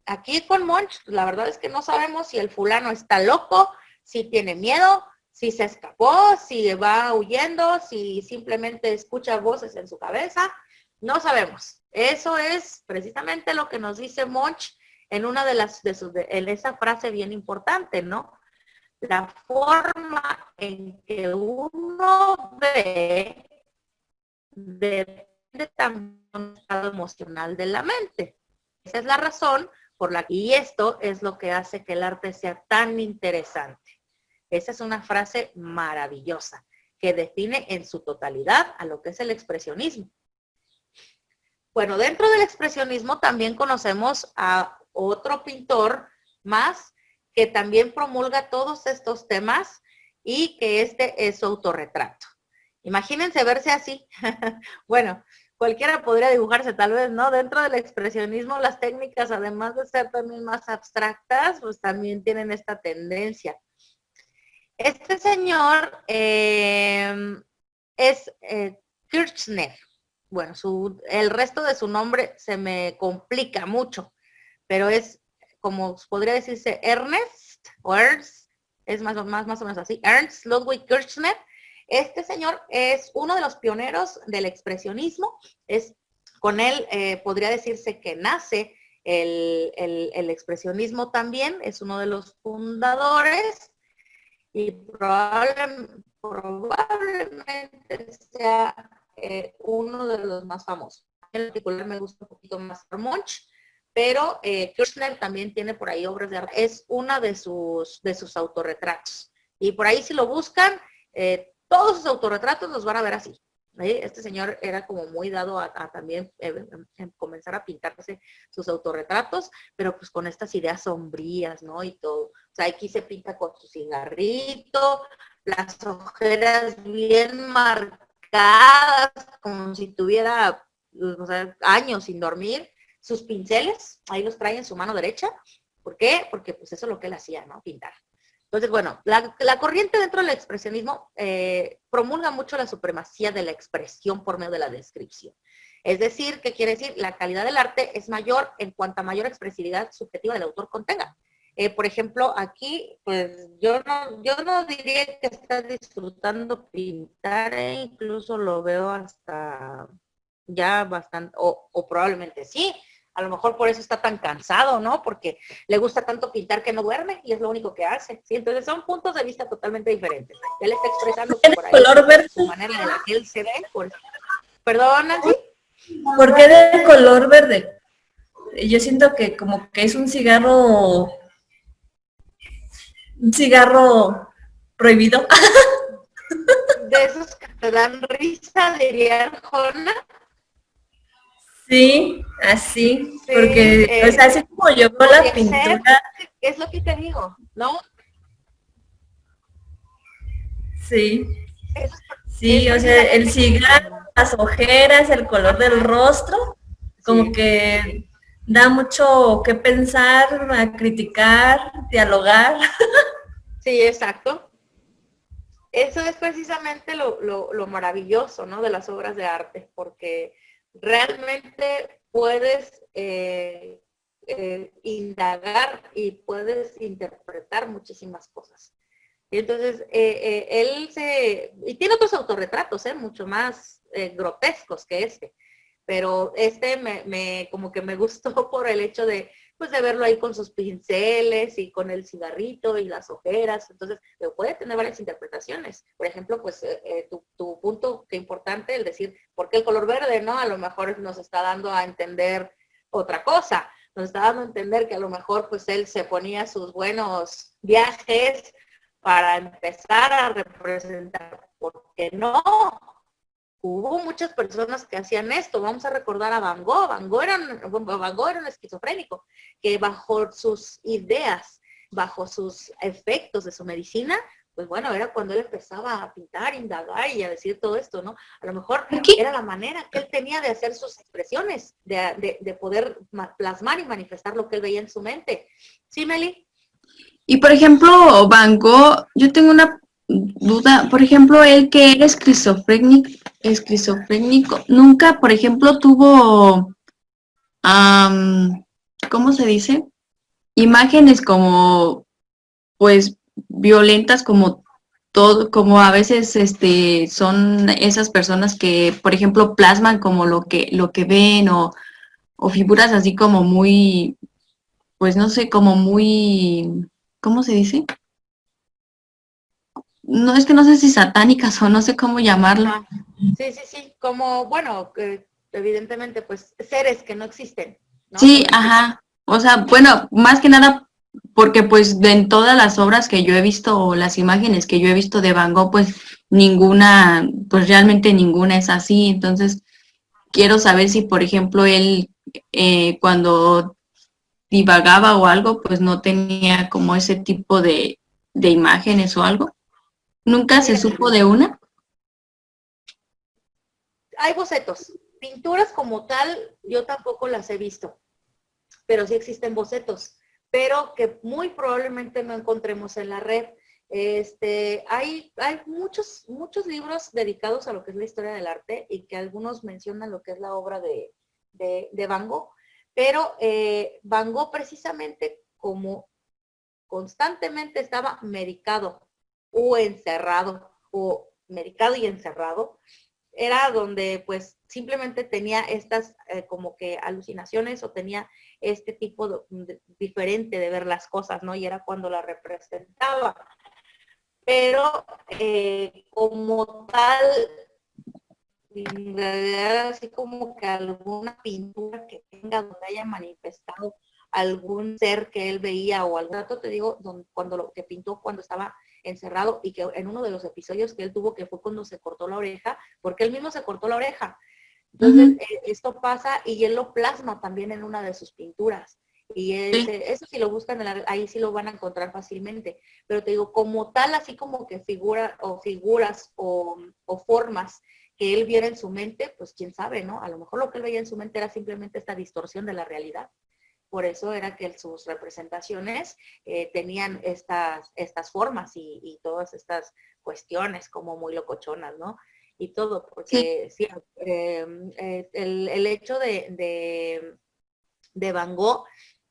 Aquí con Munch, la verdad es que no sabemos si el fulano está loco, si tiene miedo, si se escapó, si va huyendo, si simplemente escucha voces en su cabeza. No sabemos. Eso es precisamente lo que nos dice Munch en una en esa frase bien importante, ¿no? La forma en que uno ve depende también del estado emocional de la mente. Esa es la razón por la que, y esto es lo que hace que el arte sea tan interesante. Esa es una frase maravillosa que define en su totalidad a lo que es el expresionismo. Bueno, dentro del expresionismo también conocemos a otro pintor más que también promulga todos estos temas y que este es su autorretrato. Imagínense verse así. Bueno, cualquiera podría dibujarse tal vez, ¿no? Dentro del expresionismo las técnicas, además de ser también más abstractas, pues también tienen esta tendencia. Este señor es Kirchner. Bueno, el resto de su nombre se me complica mucho, pero es, como podría decirse, Ernst, o Ernst, es más o menos así, Ernst Ludwig Kirchner. Este señor es uno de los pioneros del expresionismo. Con él podría decirse que nace el expresionismo también, es uno de los fundadores y probablemente sea uno de los más famosos. En particular me gusta un poquito más Munch, pero Kirchner también tiene por ahí obras de arte. Es una de sus autorretratos. Y por ahí si lo buscan, todos sus autorretratos los van a ver así. Este señor era como muy dado a también comenzar a pintarse sus autorretratos, pero pues con estas ideas sombrías, ¿no? Y todo. O sea, aquí se pinta con su cigarrito, las ojeras bien marcadas, como si tuviera, o sea, años sin dormir. Sus pinceles, ahí los trae en su mano derecha. ¿Por qué? Porque pues eso es lo que él hacía, ¿no? Pintar. Entonces, bueno, la corriente dentro del expresionismo promulga mucho la supremacía de la expresión por medio de la descripción. Es decir, ¿qué quiere decir? La calidad del arte es mayor en cuanta mayor expresividad subjetiva del autor contenga. Por ejemplo, aquí, pues yo no diría que está disfrutando pintar, incluso lo veo hasta ya bastante, o probablemente sí. A lo mejor por eso está tan cansado, ¿no? Porque le gusta tanto pintar que no duerme y es lo único que hace. ¿Sí? Entonces son puntos de vista totalmente diferentes. Él está expresando por ahí color verde? su manera en la que él se ve. Perdón, Nancy. ¿Por qué de color verde? Yo siento que como que es un cigarro prohibido. De esos que te dan risa, diría Arjona. Sí, así, Sí, porque, o sea, así como yo con la puede ser, pintura, es lo que te digo, ¿no? sí, Es, es sí, o sea, el precisamente cigarro, las ojeras, el color del ajá, rostro, como sí, que da mucho que pensar, a criticar, dialogar. sí, exacto. Eso es precisamente lo maravilloso, ¿no? De las obras de arte, porque realmente puedes indagar y puedes interpretar muchísimas cosas. Y entonces, y tiene otros autorretratos, mucho más grotescos que este, pero este como que me gustó por el hecho de, pues de verlo ahí con sus pinceles y con el cigarrito y las ojeras, entonces puede tener varias interpretaciones. Por ejemplo, pues tu punto que importante, el decir, ¿por qué el color verde? ¿No? A lo mejor nos está dando a entender otra cosa, nos está dando a entender que a lo mejor pues él se ponía sus buenos viajes para empezar a representar, ¿por qué no? Hubo muchas personas que hacían esto. Vamos a recordar a Van Gogh. Van Gogh era un esquizofrénico que bajo sus ideas, bajo sus efectos de su medicina, pues bueno, era cuando él empezaba a pintar, indagar y a decir todo esto, ¿no? A lo mejor Aquí. era la manera que él tenía de hacer sus expresiones, de poder plasmar y manifestar lo que él veía en su mente. ¿Sí, Meli? Y por ejemplo, Van Gogh, yo tengo una duda, por ejemplo, él que era esquizofrénico, nunca, por ejemplo, tuvo, ¿cómo se dice? Imágenes como, pues, violentas como todo, como a veces son esas personas que, por ejemplo, plasman como lo que ven o figuras así como muy, pues no sé, como muy, ¿cómo se dice? No, es que no sé si satánicas o no sé cómo llamarlo. Ajá. Sí, sí, sí. Como, bueno, evidentemente, pues, seres que no existen, ¿no? Sí, Por decir. ajá. O sea, bueno, más que nada porque pues en todas las obras que yo he visto o las imágenes que yo he visto de Van Gogh, pues ninguna, pues realmente ninguna es así. Entonces, quiero saber si, por ejemplo, él cuando divagaba o algo, pues no tenía como ese tipo de imágenes o algo. Nunca se Mira, supo de una. hay bocetos. Pinturas como tal, yo tampoco las he visto, pero sí existen bocetos, pero que muy probablemente no encontremos en la red. Hay muchos libros dedicados a lo que es la historia del arte y que algunos mencionan lo que es la obra de Van Gogh, pero Van Gogh precisamente como constantemente estaba medicado o encerrado o medicado y encerrado, era donde pues simplemente tenía estas como que alucinaciones o tenía este tipo diferente de ver las cosas, ¿no? Y era cuando la representaba. Pero como tal, en realidad así como que alguna pintura que tenga donde haya manifestado algún ser que él veía o algún dato, te digo, cuando lo que pintó cuando estaba encerrado y que en uno de los episodios que él tuvo que fue cuando se cortó la oreja, porque él mismo se cortó la oreja. Entonces, Ujú, esto pasa y él lo plasma también en una de sus pinturas. Y sí. eso si lo buscan, ahí sí lo van a encontrar fácilmente. Pero te digo, como tal, así como que figuras o formas que él viera en su mente, pues quién sabe, ¿no? A lo mejor lo que él veía en su mente era simplemente esta distorsión de la realidad. Por eso era que sus representaciones tenían estas formas y todas estas cuestiones como muy locochonas, ¿no? Y todo, Sí. porque sí, el hecho de Van Gogh,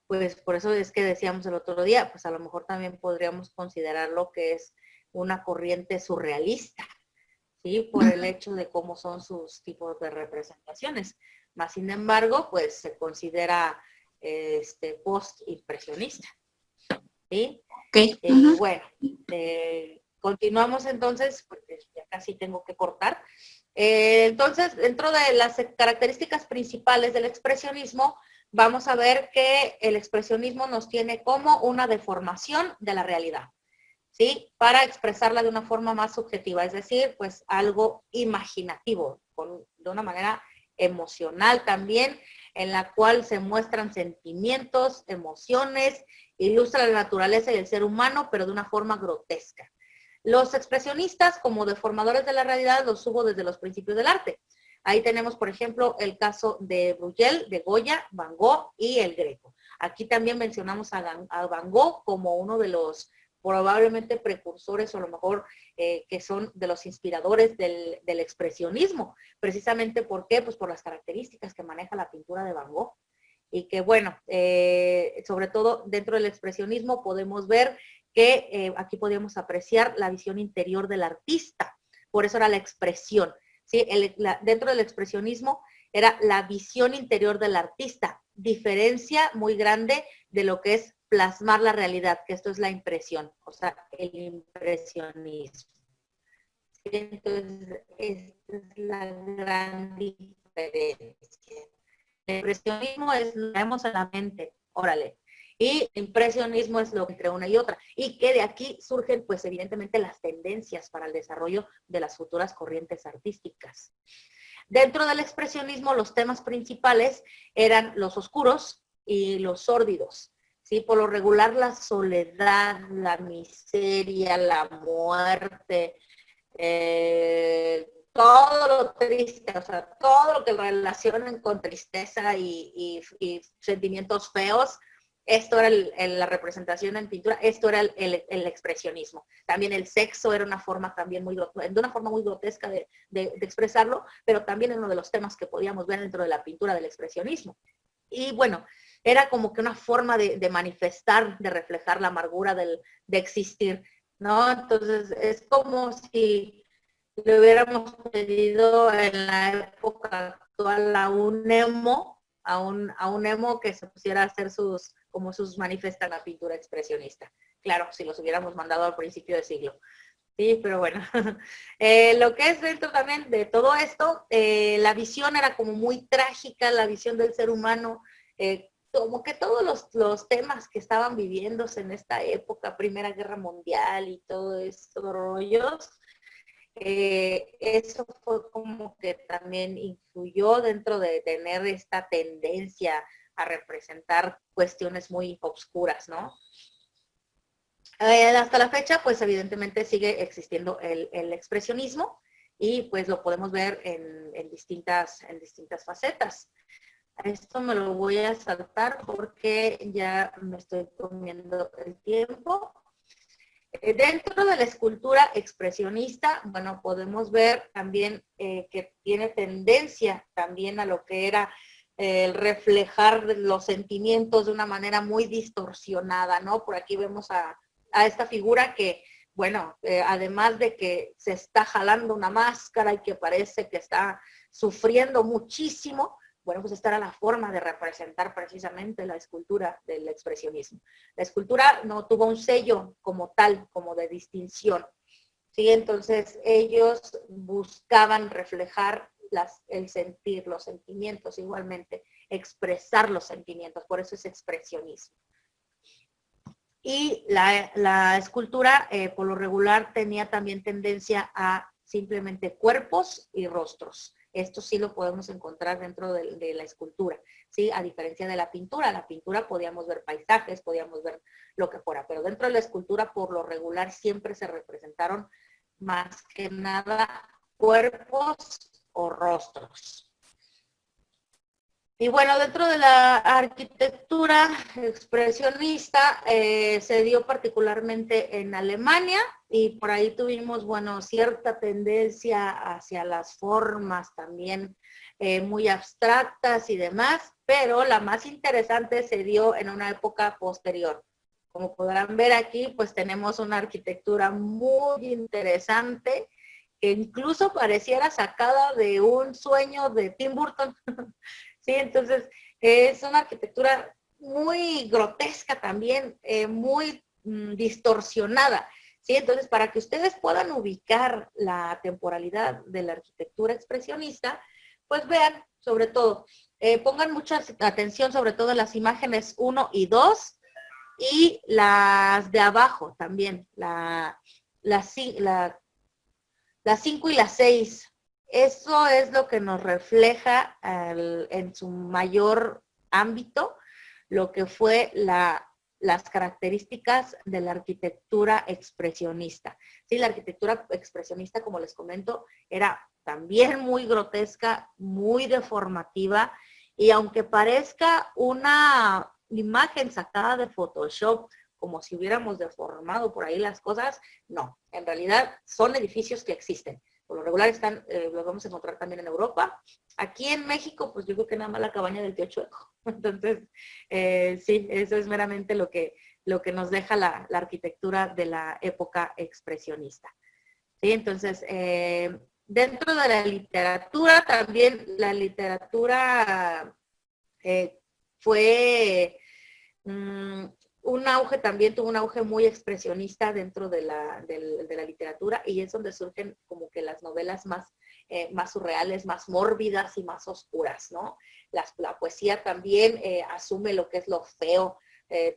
pues por eso es que decíamos el otro día, pues a lo mejor también podríamos considerar lo que es una corriente surrealista, ¿sí? Por el hecho de cómo son sus tipos de representaciones. Más sin embargo, pues se considera post-impresionista, ¿sí? Ok. Y Ujú. bueno, continuamos entonces, porque ya casi tengo que cortar. Entonces, dentro de las características principales del expresionismo, vamos a ver que el expresionismo nos tiene como una deformación de la realidad, ¿sí? Para expresarla de una forma más subjetiva, es decir, pues algo imaginativo, de una manera emocional también, en la cual se muestran sentimientos, emociones, ilustra la naturaleza y el ser humano, pero de una forma grotesca. Los expresionistas, como deformadores de la realidad, los hubo desde los principios del arte. Ahí tenemos, por ejemplo, el caso de Bruegel, de Goya, Van Gogh y el Greco. Aquí también mencionamos a Van Gogh como uno de los probablemente precursores o a lo mejor que son de los inspiradores del expresionismo. Precisamente, ¿por qué? Pues por las características que maneja la pintura de Van Gogh. Y que bueno, sobre todo dentro del expresionismo podemos ver que aquí podíamos apreciar la visión interior del artista. Por eso era la expresión. ¿Sí? Dentro del expresionismo era la visión interior del artista. Diferencia muy grande de lo que es plasmar la realidad, que esto es la impresión, o sea, el impresionismo. ¿Sí? Entonces, esta es la gran diferencia. El impresionismo es lo que vemos en la mente, órale. Y el impresionismo es lo que entre una y otra. Y que de aquí surgen, pues, evidentemente, las tendencias para el desarrollo de las futuras corrientes artísticas. Dentro del expresionismo, los temas principales eran los oscuros y los sórdidos. ¿Sí? Por lo regular, la soledad, la miseria, la muerte, todo lo triste, o sea, todo lo que relacionan con tristeza y sentimientos feos, esto era la representación en pintura, esto era el expresionismo. También el sexo era una forma también de una forma muy grotesca de expresarlo, pero también es uno de los temas que podíamos ver dentro de la pintura del expresionismo. Y bueno, era como que una forma de manifestar, de reflejar la amargura de existir, ¿no? Entonces, es como si le hubiéramos pedido en la época actual a un emo, a un emo que se pusiera a hacer sus manifiesta la pintura expresionista. Claro, si los hubiéramos mandado al principio del siglo. Sí, pero bueno. Lo que es dentro también de todo esto, la visión era como muy trágica, la visión del ser humano, como que todos los temas que estaban viviéndose en esta época, Primera Guerra Mundial y todo estos rollos, eso fue como que también influyó dentro de tener esta tendencia a representar cuestiones muy obscuras, ¿no? Hasta la fecha, pues evidentemente sigue existiendo el expresionismo y pues lo podemos ver en distintas facetas. Esto me lo voy a saltar porque ya me estoy comiendo el tiempo. Dentro de la escultura expresionista, bueno, podemos ver también que tiene tendencia también a lo que era el reflejar los sentimientos de una manera muy distorsionada, ¿no? Por aquí vemos a esta figura que, bueno, además de que se está jalando una máscara y que parece que está sufriendo muchísimo, bueno, pues esta era la forma de representar precisamente la escultura del expresionismo. La escultura no tuvo un sello como tal, como de distinción, ¿sí? Entonces ellos buscaban reflejar el sentir, los sentimientos igualmente, expresar los sentimientos, por eso es expresionismo. Y la escultura, por lo regular, tenía también tendencia a simplemente cuerpos y rostros. Esto sí lo podemos encontrar dentro de la escultura, ¿sí? A diferencia de la pintura podíamos ver paisajes, podíamos ver lo que fuera, pero dentro de la escultura, por lo regular, siempre se representaron más que nada cuerpos o rostros. Y bueno, dentro de la arquitectura expresionista se dio particularmente en Alemania y por ahí tuvimos, bueno, cierta tendencia hacia las formas también muy abstractas y demás, pero la más interesante se dio en una época posterior. Como podrán ver aquí, pues tenemos una arquitectura muy interesante que incluso pareciera sacada de un sueño de Tim Burton. Sí, entonces es una arquitectura muy grotesca también, muy distorsionada. Sí, entonces para que ustedes puedan ubicar la temporalidad de la arquitectura expresionista, pues vean, sobre todo, pongan mucha atención sobre todo en las imágenes 1 y 2 y las de abajo también, las 5 y las 6. eso es lo que nos refleja en su mayor ámbito lo que fue las características de la arquitectura expresionista. Sí, la arquitectura expresionista, como les comento, era también muy grotesca, muy deformativa, y aunque parezca una imagen sacada de Photoshop, como si hubiéramos deformado por ahí las cosas, no, en realidad son edificios que existen. Por lo regular los vamos a encontrar también en Europa. Aquí en México, pues yo creo que nada más la cabaña del tío Chueco. Entonces, sí, eso es meramente lo que nos deja la arquitectura de la época expresionista. ¿Sí? Entonces, dentro de la literatura, también la literatura fue un auge, también tuvo un auge muy expresionista dentro de la literatura, y es donde surgen como que las novelas más surreales, más mórbidas y más oscuras, ¿no? La poesía también asume lo que es lo feo,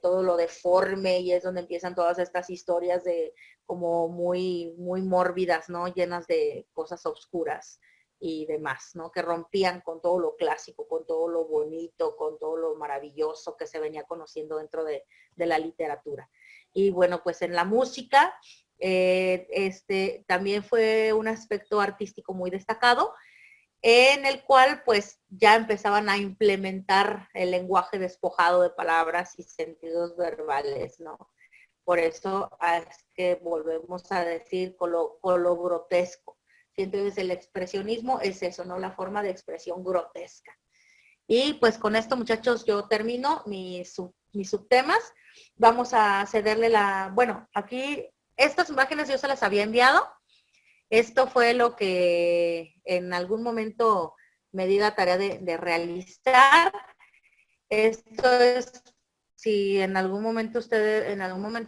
todo lo deforme, y es donde empiezan todas estas historias de como muy, muy mórbidas, ¿no? Llenas de cosas oscuras y demás, ¿no? Que rompían con todo lo clásico, con todo lo bonito, con todo lo maravilloso que se venía conociendo dentro de la literatura. Y bueno, pues en la música, también fue un aspecto artístico muy destacado, en el cual pues ya empezaban a implementar el lenguaje despojado de palabras y sentidos verbales, ¿no? Por eso es que volvemos a decir con lo grotesco. Entonces el expresionismo es eso, ¿no? La forma de expresión grotesca. Y pues con esto, muchachos, yo termino mis subtemas. Vamos a cederle bueno, aquí estas imágenes yo se las había enviado. Esto fue lo que en algún momento me di la tarea de realizar. Esto es, si en algún momento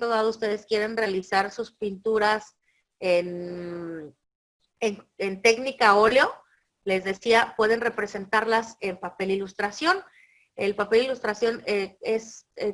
dado ustedes quieren realizar sus pinturas en técnica óleo, les decía, pueden representarlas en papel ilustración. El papel ilustración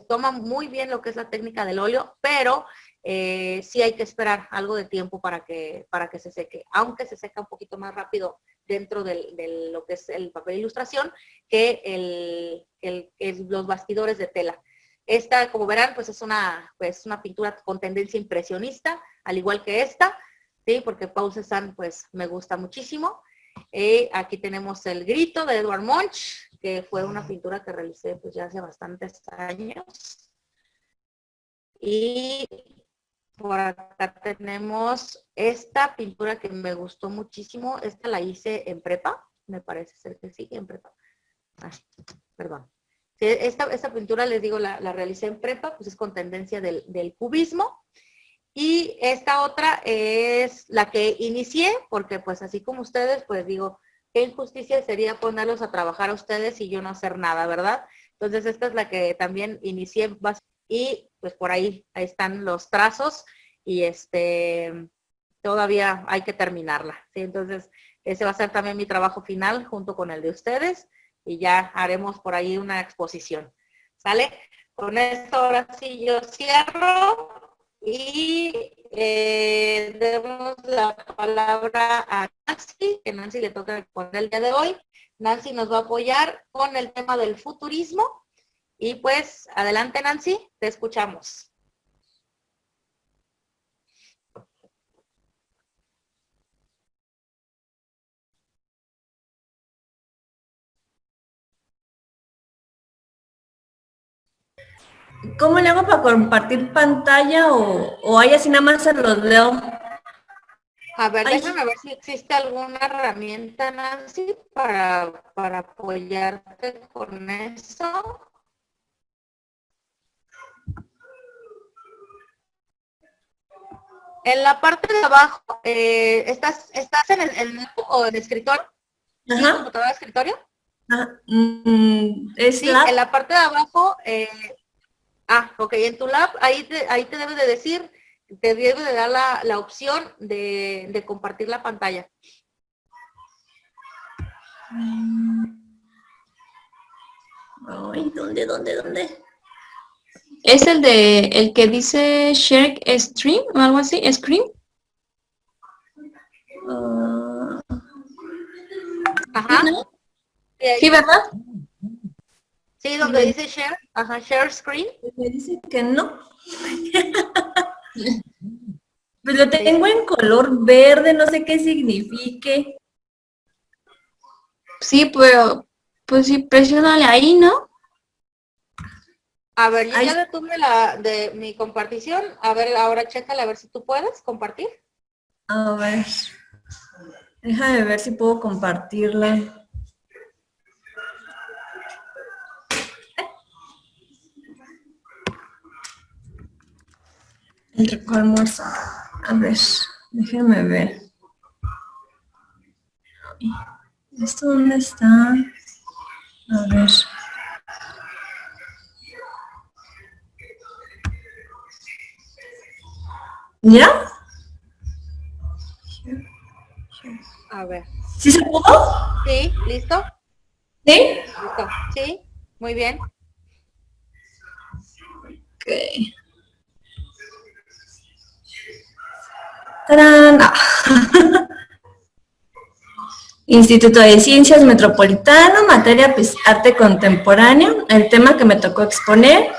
toma muy bien lo que es la técnica del óleo, pero sí hay que esperar algo de tiempo para que se seque, aunque se seca un poquito más rápido dentro de lo que es el papel ilustración que los bastidores de tela. Esta, como verán, pues es una pintura con tendencia impresionista, al igual que esta, ¿sí? Porque Paul Cézanne, pues, me gusta muchísimo. Aquí tenemos El grito de Edvard Munch, que fue una pintura que realicé pues ya hace bastantes años. Y por acá tenemos esta pintura que me gustó muchísimo. Esta la hice en prepa, me parece ser que sí, en prepa. Perdón. Sí, esta pintura, les digo, la realicé en prepa, pues es con tendencia del cubismo. Y esta otra es la que inicié, porque pues así como ustedes, pues digo, qué injusticia sería ponerlos a trabajar a ustedes y yo no hacer nada, ¿verdad? Entonces esta es la que también inicié, y pues por ahí están los trazos, y todavía hay que terminarla, ¿sí? Entonces ese va a ser también mi trabajo final junto con el de ustedes, y ya haremos por ahí una exposición, ¿sale? Con esto ahora sí yo cierro. Y demos la palabra a Nancy, que Nancy le toca exponer el día de hoy. Nancy nos va a apoyar con el tema del futurismo. Y pues, adelante Nancy, te escuchamos. ¿Cómo le hago para compartir pantalla o hay así nada más se los leo? A ver, Ay. déjame ver si existe alguna herramienta, Nancy, para apoyarte con eso. En la parte de abajo, ¿estás en el o en el escritorio? ¿Sí, computadora de escritorio? Ajá. Sí, en la parte de abajo, ok, en tu lab, ahí te debe de decir, te debe de dar la opción de compartir la pantalla. Ay, ¿dónde? ¿Es el que dice Share Stream o algo así? ¿Screen? Ajá. ¿Sí, no? Sí, ahí. Sí, ¿verdad? Sí, donde dice share. Ajá, share screen. Me dice que no. Pues lo tengo en color verde, no sé qué signifique. Sí, pero pues sí, presiónale ahí, ¿no? A ver, yo Ay. ya detuve la de mi compartición. A ver, ahora chécale a ver si tú puedes compartir. A ver. Déjame ver si puedo compartirla. El rico almuerzo. A ver, déjenme ver. ¿Esto dónde está? A ver. ¿Ya? A ver. ¿Sí se pudo? Sí, ¿listo? ¿Sí? Listo. Sí, muy bien. Ok. ¡Tarán! Ah. Instituto de Ciencias Metropolitano, materia pues, arte contemporáneo. El tema que me tocó exponer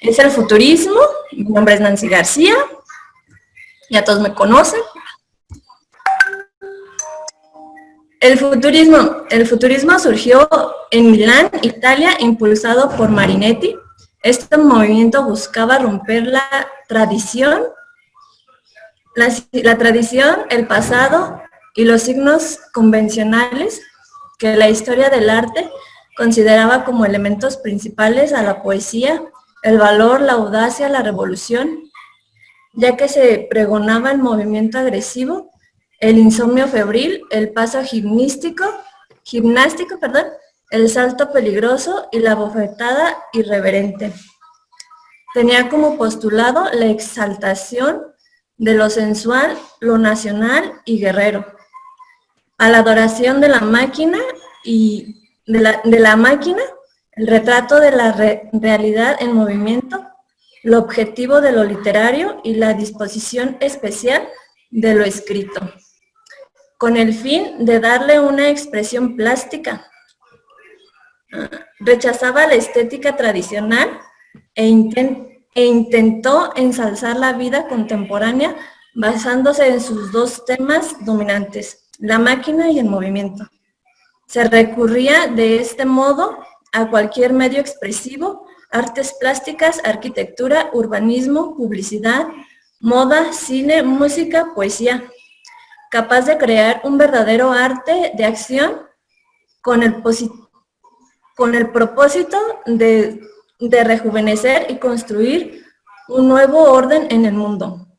es el futurismo. Mi nombre es Nancy García. Ya todos me conocen. El futurismo surgió en Milán, Italia, impulsado por Marinetti. Este movimiento buscaba romper la tradición, el pasado y los signos convencionales que la historia del arte consideraba como elementos principales a la poesía, el valor, la audacia, la revolución, ya que se pregonaba el movimiento agresivo, el insomnio febril, el paso gimnástico, el salto peligroso y la bofetada irreverente. Tenía como postulado la exaltación de lo sensual, lo nacional y guerrero, a la adoración de la máquina y de la máquina, el retrato de la realidad en movimiento, lo objetivo de lo literario y la disposición especial de lo escrito, con el fin de darle una expresión plástica. Rechazaba la estética tradicional e intentó ensalzar la vida contemporánea basándose en sus dos temas dominantes, la máquina y el movimiento. Se recurría de este modo a cualquier medio expresivo, artes plásticas, arquitectura, urbanismo, publicidad, moda, cine, música, poesía, capaz de crear un verdadero arte de acción con el propósito de rejuvenecer y construir un nuevo orden en el mundo.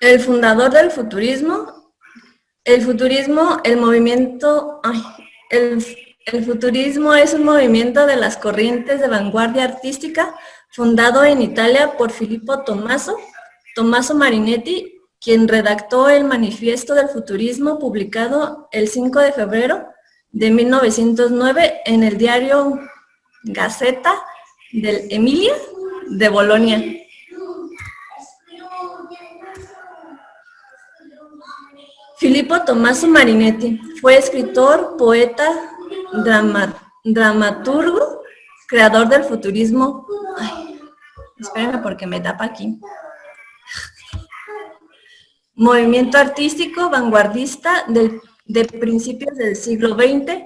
El fundador del futurismo, el futurismo es un movimiento de las corrientes de vanguardia artística fundado en Italia por Filippo Tommaso Marinetti, quien redactó el Manifiesto del Futurismo publicado el 5 de febrero de 1909 en el diario Gazzetta dell'Emilia de Bolonia. Filippo Tommaso Marinetti fue escritor, poeta, dramaturgo, creador del futurismo. Ay, espérenme porque me tapa aquí. Movimiento artístico vanguardista de principios del siglo XX.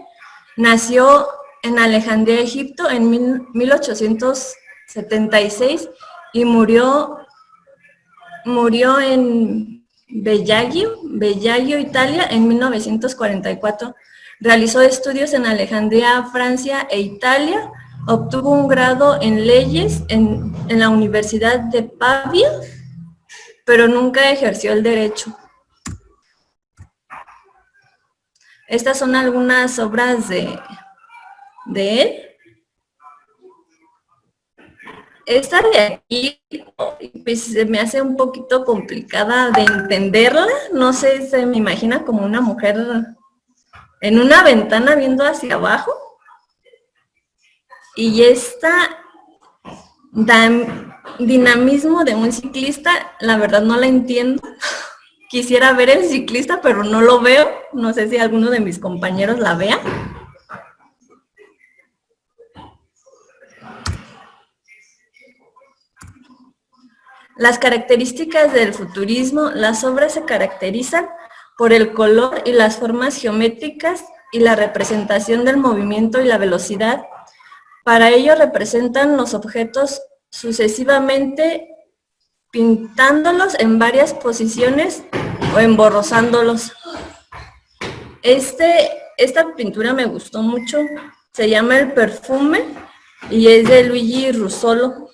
Nació en Alejandría, Egipto, en 1876 y murió en Bellaggio, Italia, en 1944. Realizó estudios en Alejandría, Francia e Italia. Obtuvo un grado en leyes en la Universidad de Pavia, pero nunca ejerció el derecho. Estas son algunas obras de él. Esta de aquí, pues se me hace un poquito complicada de entenderla. No sé, se me imagina como una mujer en una ventana viendo hacia abajo. Y esta dinamismo de un ciclista, la verdad no la entiendo. quisiera ver el ciclista, pero no lo veo. No sé si alguno de mis compañeros la vea. Las características del futurismo. Las obras se caracterizan por el color y las formas geométricas y la representación del movimiento y la velocidad. Para ello representan los objetos sucesivamente pintándolos en varias posiciones o emborrosándolos. Esta pintura me gustó mucho, se llama El Perfume y es de Luigi Russolo.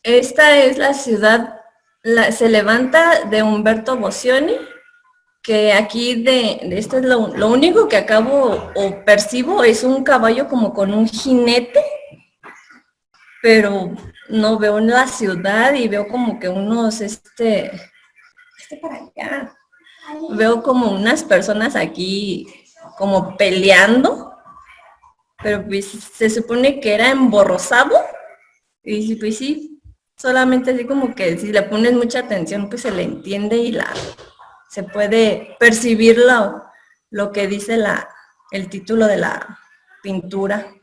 Esta es la ciudad, se levanta de Umberto Boscioni, que aquí de esto es lo único que acabo o percibo es un caballo como con un jinete, pero no veo la ciudad y veo como que unos, para acá, veo como unas personas aquí como peleando, pero pues se supone que era emborrosado, y pues sí, solamente así como que si le pones mucha atención pues se le entiende y se puede percibir lo que dice el título de la pintura.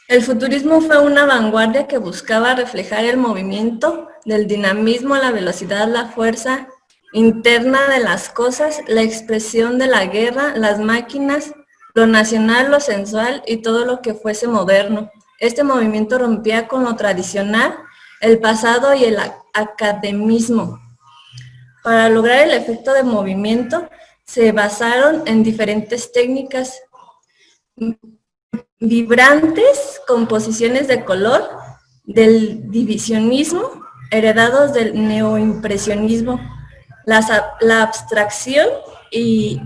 El futurismo fue una vanguardia que buscaba reflejar el movimiento del dinamismo, la velocidad, la fuerza interna de las cosas, la expresión de la guerra, las máquinas, lo nacional, lo sensual y todo lo que fuese moderno. Este movimiento rompía con lo tradicional, el pasado y el academismo. Para lograr el efecto de movimiento, se basaron en diferentes técnicas vibrantes, composiciones de color, del divisionismo, heredados del neoimpresionismo, la abstracción y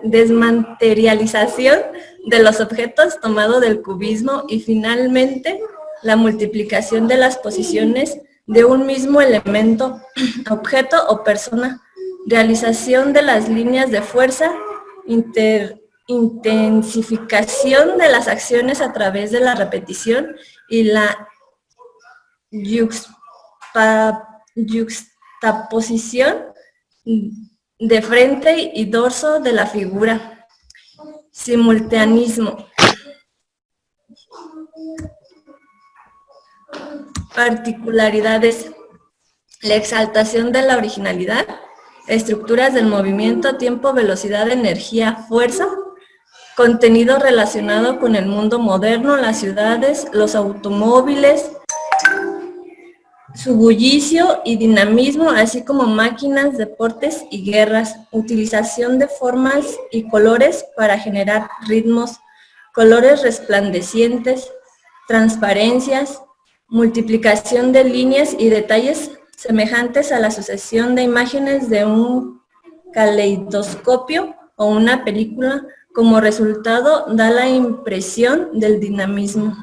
desmaterialización de los objetos tomado del cubismo y finalmente la multiplicación de las posiciones de un mismo elemento, objeto o persona, realización de las líneas de fuerza, intensificación de las acciones a través de la repetición y la yuxtaposición de frente y dorso de la figura. Simultaneismo. Particularidades. La exaltación de la originalidad, estructuras del movimiento, tiempo, velocidad, energía, fuerza, contenido relacionado con el mundo moderno, las ciudades, los automóviles, su bullicio y dinamismo, así como máquinas, deportes y guerras, utilización de formas y colores para generar ritmos, colores resplandecientes, transparencias, multiplicación de líneas y detalles semejantes a la sucesión de imágenes de un caleidoscopio o una película. Como resultado, da la impresión del dinamismo.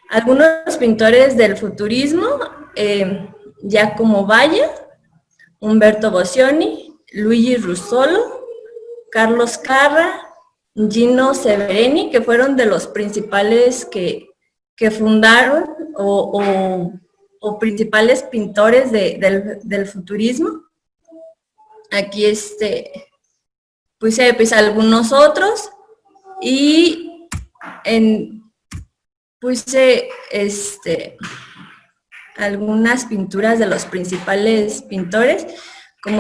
Algunos pintores del futurismo, Giacomo Balla, Umberto Boscioni, Luigi Russolo, Carlos Carra, Gino Severini, que fueron de los principales que fundaron o principales pintores del futurismo. Aquí puse algunos otros y puse algunas pinturas de los principales pintores. Como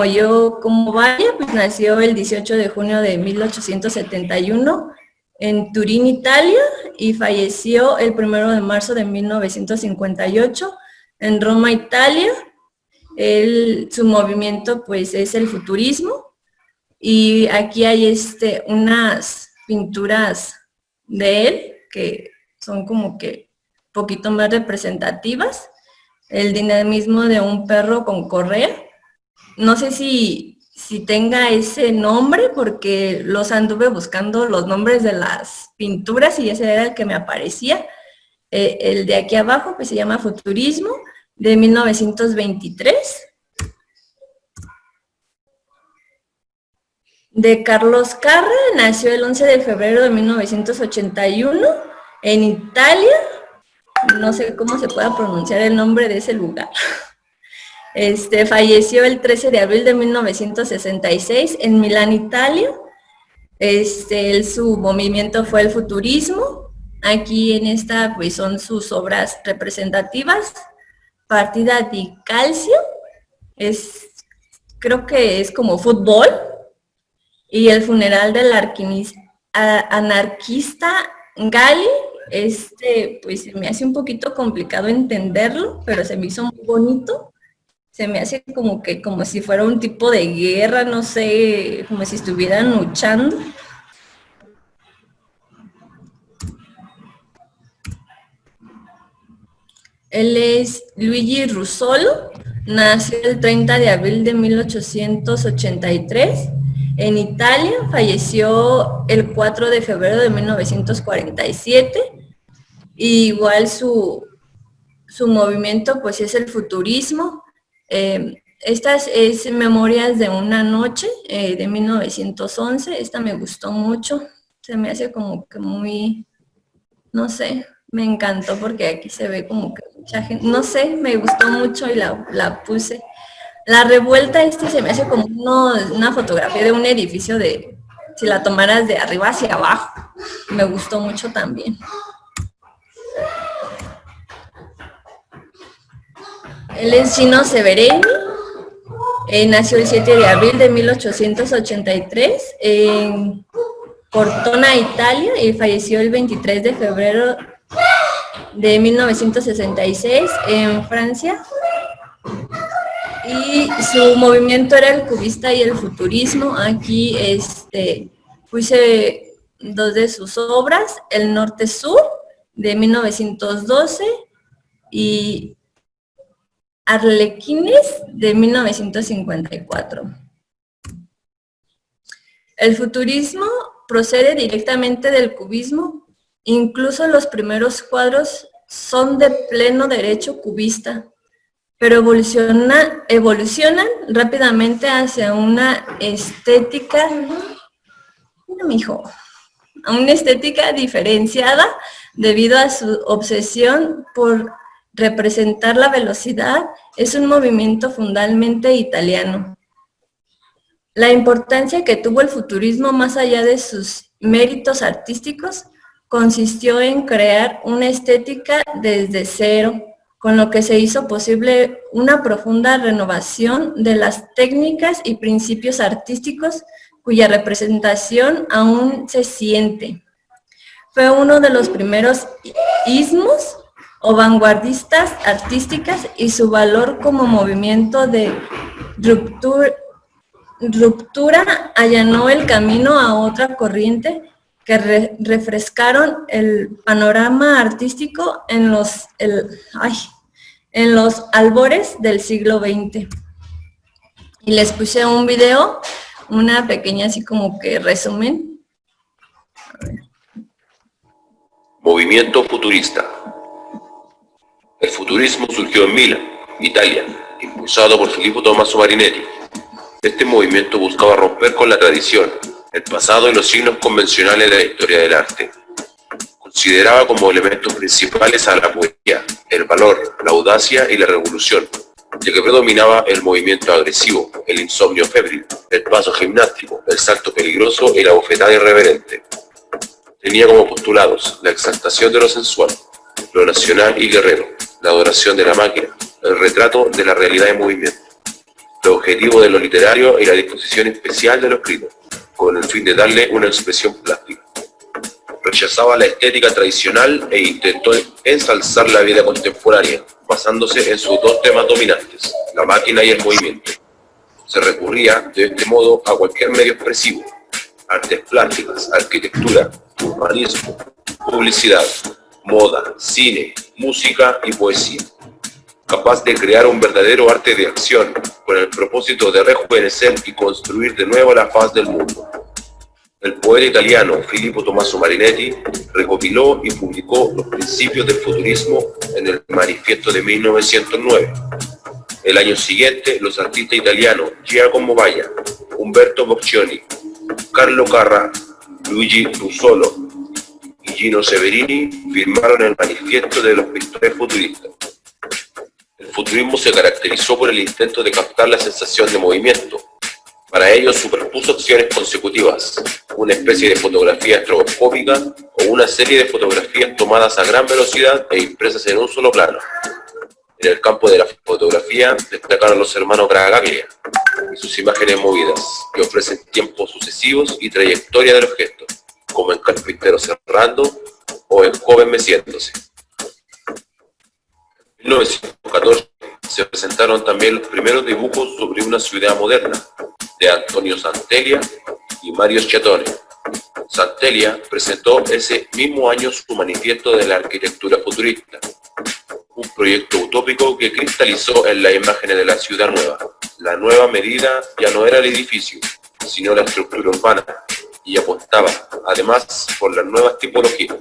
Valla, pues nació el 18 de junio de 1871 en Turín, Italia, y falleció el 1 de marzo de 1958 en Roma, Italia. Su movimiento pues es el futurismo. Y aquí hay unas pinturas de él que son como que un poquito más representativas. El dinamismo de un perro con correa. No sé si tenga ese nombre porque los anduve buscando los nombres de las pinturas y ese era el que me aparecía. El de aquí abajo pues se llama Futurismo de 1923. De Carlos Carra, nació el 11 de febrero de 1981 en Italia no sé cómo se pueda pronunciar el nombre de ese lugar. Falleció el 13 de abril de 1966 en Milán, Italia. Su movimiento fue el futurismo. Aquí en esta pues son sus obras representativas. Partida di Calcio, creo que es como fútbol, y el funeral del anarquista Gali, pues se me hace un poquito complicado entenderlo, pero se me hizo muy bonito. Se me hace como si fuera un tipo de guerra, no sé, como si estuvieran luchando. Él es Luigi Russolo, nació el 30 de abril de 1883 en Italia, falleció el 4 de febrero de 1947, y igual su movimiento pues es el futurismo. Estas es Memorias de una noche, de 1911, esta me gustó mucho, se me hace como que muy, no sé, me encantó porque aquí se ve como que mucha gente, no sé, me gustó mucho y la puse. La revuelta se me hace como una fotografía de un edificio si la tomaras de arriba hacia abajo, me gustó mucho también. Él es Gino Severeni, nació el 7 de abril de 1883 en Cortona, Italia, y falleció el 23 de febrero de 1966 en Francia. Y su movimiento era el cubista y el futurismo. Aquí puse dos de sus obras, El Norte-Sur, de 1912, y Arlequines, de 1954. El futurismo procede directamente del cubismo, incluso los primeros cuadros son de pleno derecho cubista, pero evolucionan rápidamente hacia una estética, diferenciada debido a su obsesión por representar la velocidad. Es un movimiento fundamentalmente italiano. La importancia que tuvo el futurismo más allá de sus méritos artísticos consistió en crear una estética desde cero, con lo que se hizo posible una profunda renovación de las técnicas y principios artísticos cuya representación aún se siente. Fue uno de los primeros ismos o vanguardistas artísticas, y su valor como movimiento de ruptura allanó el camino a otra corriente que refrescaron el panorama artístico en los albores del siglo XX. Y les puse un video, una pequeña así como que resumen. Movimiento futurista. El futurismo surgió en Milán, Italia, impulsado por Filippo Tommaso Marinetti. Este movimiento buscaba romper con la tradición, el pasado y los signos convencionales de la historia del arte. Consideraba como elementos principales a la poesía, el valor, la audacia y la revolución, ya que predominaba el movimiento agresivo, el insomnio febril, el paso gimnástico, el salto peligroso y la bofetada irreverente. Tenía como postulados la exaltación de lo sensual, lo nacional y guerrero, la adoración de la máquina, el retrato de la realidad en movimiento, el objetivo de lo literario y la disposición especial de lo escrito, con el fin de darle una expresión plástica. Rechazaba la estética tradicional e intentó ensalzar la vida contemporánea, basándose en sus dos temas dominantes, la máquina y el movimiento. Se recurría de este modo a cualquier medio expresivo, artes plásticas, arquitectura, urbanismo, publicidad, moda, cine, música y poesía, capaz de crear un verdadero arte de acción con el propósito de rejuvenecer y construir de nuevo la faz del mundo. El poeta italiano Filippo Tommaso Marinetti recopiló y publicó los principios del futurismo en el Manifiesto de 1909. El año siguiente, los artistas italianos Giacomo Balla, Umberto Boccioni, Carlo Carrà, Luigi Russolo y Gino Severini firmaron el manifiesto de los pintores futuristas. El futurismo se caracterizó por el intento de captar la sensación de movimiento. Para ello superpuso acciones consecutivas, una especie de fotografía estroboscópica o una serie de fotografías tomadas a gran velocidad e impresas en un solo plano. En el campo de la fotografía destacaron los hermanos Bragaglia y sus imágenes movidas, que ofrecen tiempos sucesivos y trayectoria del objeto, como en Carpintero cerrando o en Joven meciéndose. En 1914 se presentaron también los primeros dibujos sobre una ciudad moderna, de Antonio Santelia y Mario Schiattone. Santelia presentó ese mismo año su manifiesto de la arquitectura futurista, un proyecto utópico que cristalizó en las imágenes de la ciudad nueva. La nueva medida ya no era el edificio, sino la estructura urbana, y apostaba, además, por las nuevas tipologías,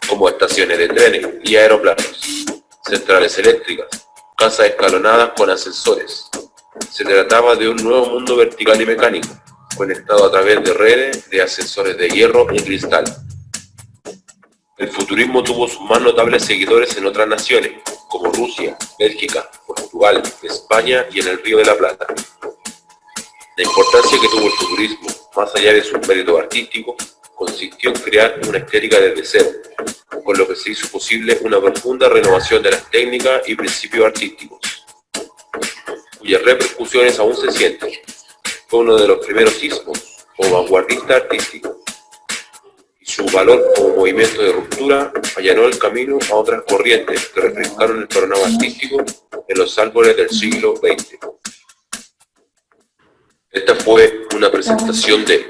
como estaciones de trenes y aeroplanos, centrales eléctricas, casas escalonadas con ascensores. Se trataba de un nuevo mundo vertical y mecánico, conectado a través de redes de ascensores de hierro y cristal. El futurismo tuvo sus más notables seguidores en otras naciones, como Rusia, Bélgica, Portugal, España y en el Río de la Plata. La importancia que tuvo el futurismo, más allá de su mérito artístico, consistió en crear una estética desde cero, con lo que se hizo posible una profunda renovación de las técnicas y principios artísticos, cuyas repercusiones aún se sienten. Fue uno de los primeros sismos o vanguardista artístico, y su valor como movimiento de ruptura allanó el camino a otras corrientes que refrescaron el panorama artístico en los árboles del siglo XX. Esta fue una presentación de...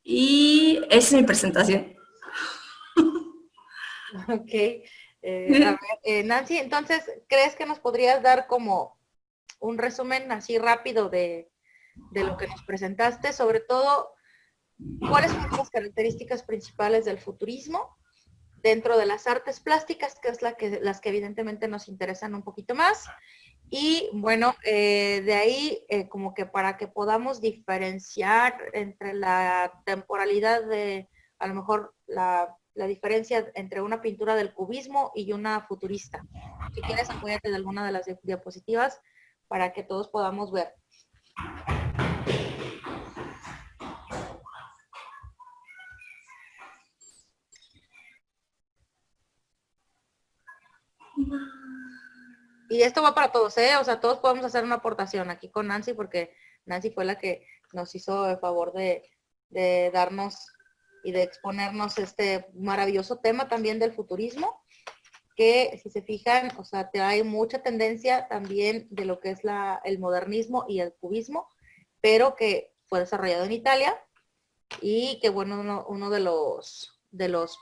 Y esa es mi presentación. Ok. A ver, Nancy, entonces, ¿crees que nos podrías dar como un resumen así rápido de lo que nos presentaste? Sobre todo, ¿cuáles son las características principales del futurismo dentro de las artes plásticas, que es las que evidentemente nos interesan un poquito más? Y bueno, de ahí como que para que podamos diferenciar entre la temporalidad de, a lo mejor, la diferencia entre una pintura del cubismo y una futurista. Si quieres, apóyate de alguna de las diapositivas para que todos podamos ver. Y esto va para todos, ¿eh? O sea, todos podemos hacer una aportación aquí con Nancy, porque Nancy fue la que nos hizo el favor de darnos y de exponernos este maravilloso tema también del futurismo, que si se fijan, o sea, trae mucha tendencia también de lo que es el modernismo y el cubismo, pero que fue desarrollado en Italia y que bueno, uno de los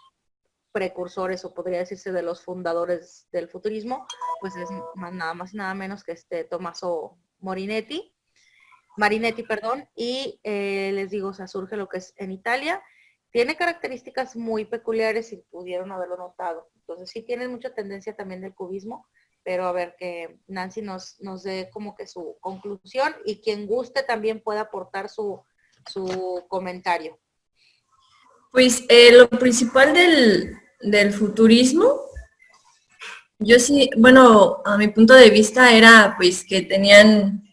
precursores, o podría decirse de los fundadores del futurismo, pues es nada más y nada menos que Tommaso Marinetti, y les digo, o sea, surge lo que es en Italia. Tiene características muy peculiares y pudieron haberlo notado. Entonces sí tiene mucha tendencia también del cubismo, pero a ver que Nancy nos dé como que su conclusión, y quien guste también pueda aportar su comentario. Pues lo principal del futurismo, yo sí, bueno, a mi punto de vista era pues que tenían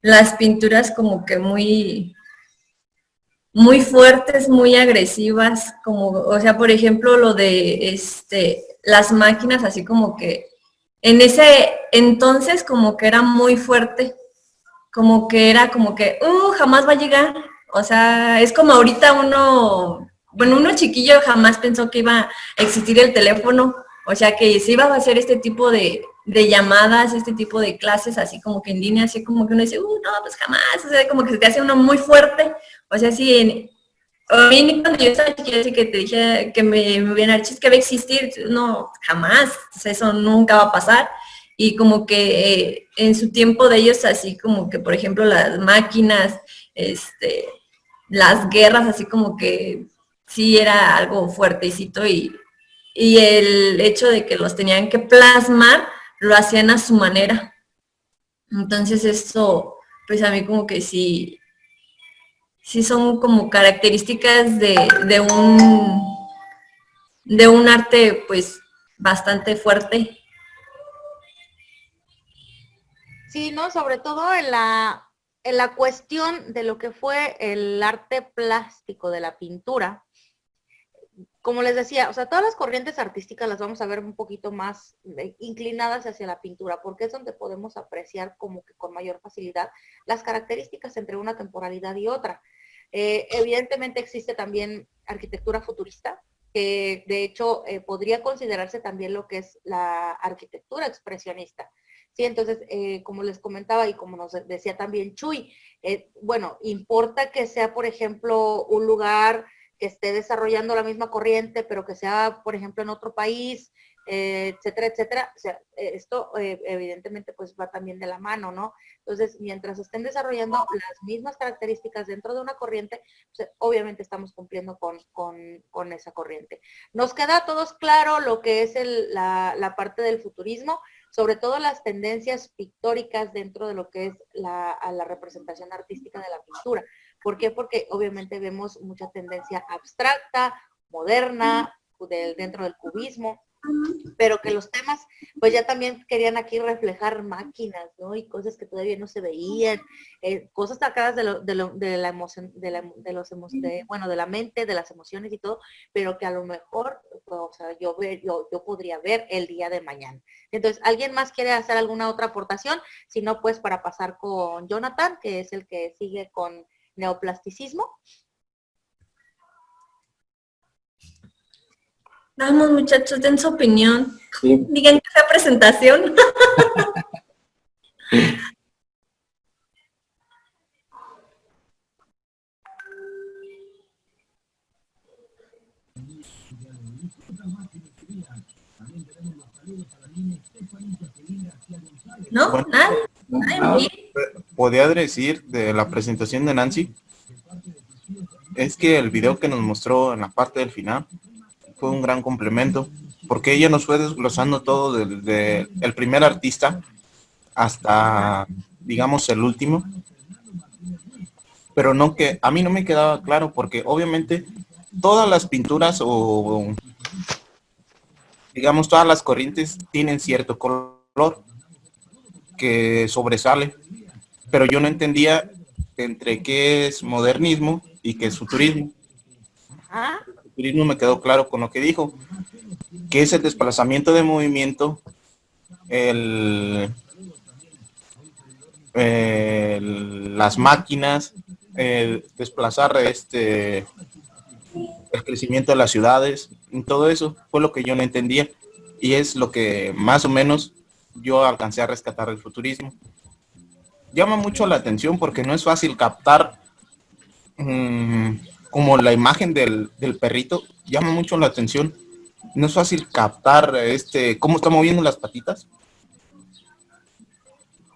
las pinturas como que muy fuertes, muy agresivas, como, o sea, por ejemplo, lo de las máquinas, así como que en ese entonces como que era muy fuerte, como que era como que, jamás va a llegar, o sea, es como ahorita uno chiquillo jamás pensó que iba a existir el teléfono, o sea, que se iba a hacer este tipo de llamadas, este tipo de clases, así como que en línea, así como que uno dice, no, pues jamás, o sea, como que se te hace uno muy fuerte, o sea, sí, a mí cuando yo estaba chiquilla, así que te dije que me hubieran dicho que va a existir, no, jamás, o sea, eso nunca va a pasar, y como que en su tiempo de ellos, así como que, por ejemplo, las máquinas, las guerras, así como que sí era algo fuertecito, y el hecho de que los tenían que plasmar, lo hacían a su manera. Entonces esto, pues a mí como que sí son como características de un arte pues bastante fuerte. Sí, ¿no? Sobre todo en la cuestión de lo que fue el arte plástico de la pintura. Como les decía, o sea, todas las corrientes artísticas las vamos a ver un poquito más inclinadas hacia la pintura, porque es donde podemos apreciar como que con mayor facilidad las características entre una temporalidad y otra. Evidentemente existe también arquitectura futurista, que de hecho podría considerarse también lo que es la arquitectura expresionista. Sí, entonces, como les comentaba y como nos decía también Chuy, bueno, importa que sea, por ejemplo, un lugar que esté desarrollando la misma corriente, pero que sea, por ejemplo, en otro país, etcétera, etcétera. O sea, esto evidentemente pues va también de la mano, ¿no? Entonces, mientras estén desarrollando las mismas características dentro de una corriente, pues, obviamente estamos cumpliendo con esa corriente. Nos queda a todos claro lo que es la parte del futurismo, sobre todo las tendencias pictóricas dentro de lo que es la representación artística de la pintura. ¿Por qué? Porque obviamente vemos mucha tendencia abstracta, moderna, dentro del cubismo, pero que los temas, pues ya también querían aquí reflejar máquinas, ¿no? Y cosas que todavía no se veían, cosas sacadas de la emoción, bueno, de la mente, de las emociones y todo, pero que a lo mejor, o sea, yo podría ver el día de mañana. Entonces, ¿alguien más quiere hacer alguna otra aportación? Si no, pues para pasar con Jonathan, que es el que sigue con neoplasticismo. Vamos, muchachos, den su opinión. Sí. Digan que sea presentación. ¿No? Bueno, ¿Nadie? ¿Nadie? podría decir de la presentación de Nancy, es que el video que nos mostró en la parte del final fue un gran complemento, porque ella nos fue desglosando todo desde el primer artista hasta, digamos, el último, pero no que a mí no me quedaba claro, porque obviamente todas las pinturas o digamos todas las corrientes tienen cierto color que sobresale, pero yo no entendía entre qué es modernismo y qué es futurismo. Ajá. El futurismo me quedó claro con lo que dijo, que es el desplazamiento de movimiento, las máquinas, desplazar el crecimiento de las ciudades, y todo eso fue lo que yo no entendía y es lo que más o menos yo alcancé a rescatar del futurismo. Llama mucho la atención porque no es fácil captar como la imagen del perrito, llama mucho la atención. No es fácil captar cómo está moviendo las patitas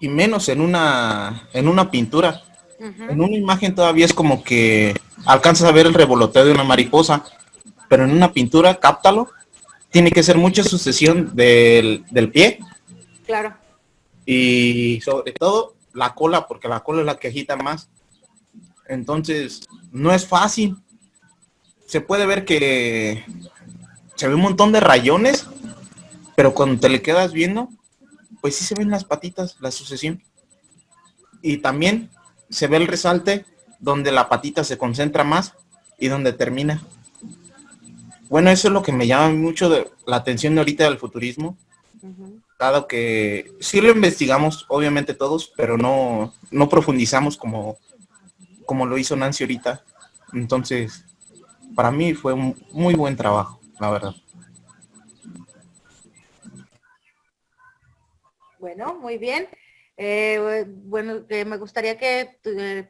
y menos en una pintura. En una imagen todavía es como que alcanzas a ver el revoloteo de una mariposa, pero en una pintura, cáptalo, tiene que ser mucha sucesión del pie Claro. y sobre todo la cola, porque la cola es la que agita más. Entonces, no es fácil. Se puede ver que se ve un montón de rayones, pero cuando te le quedas viendo, pues sí se ven las patitas, la sucesión. Y también se ve el resalte donde la patita se concentra más y donde termina. Bueno, eso es lo que me llama mucho la atención de ahorita del futurismo, dado que sí lo investigamos, obviamente todos, pero no profundizamos como lo hizo Nancy ahorita. Entonces, para mí fue un muy buen trabajo, la verdad. Bueno, muy bien. Bueno, me gustaría que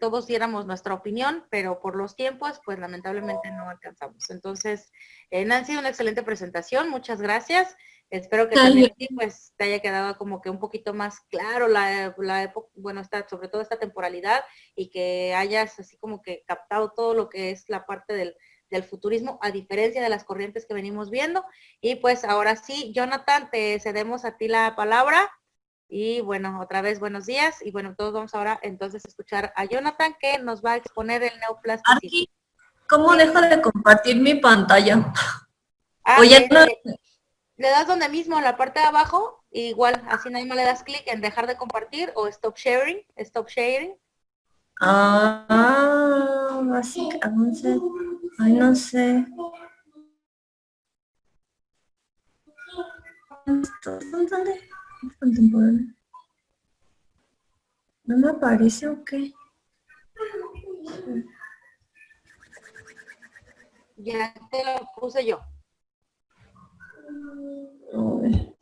todos diéramos nuestra opinión, pero por los tiempos, pues lamentablemente no alcanzamos. Entonces, Nancy, una excelente presentación, muchas gracias. Espero que también aquí, pues, te haya quedado como que un poquito más claro la época, bueno, sobre todo esta temporalidad, y que hayas así como que captado todo lo que es la parte del futurismo, a diferencia de las corrientes que venimos viendo. Y pues ahora sí, Jonathan, te cedemos a ti la palabra. Y bueno, otra vez buenos días. Y bueno, todos vamos ahora entonces a escuchar a Jonathan, que nos va a exponer el neoplasticismo. Arqui, ¿cómo dejo de compartir mi pantalla? Ah, O ya no- le das donde mismo, en la parte de abajo, igual, así nada más le das clic en dejar de compartir o stop sharing, así que, no sé. Ay, no sé. ¿Dónde? Contemporáneo. ¿No me aparece o qué? Ya te lo puse yo. A ver.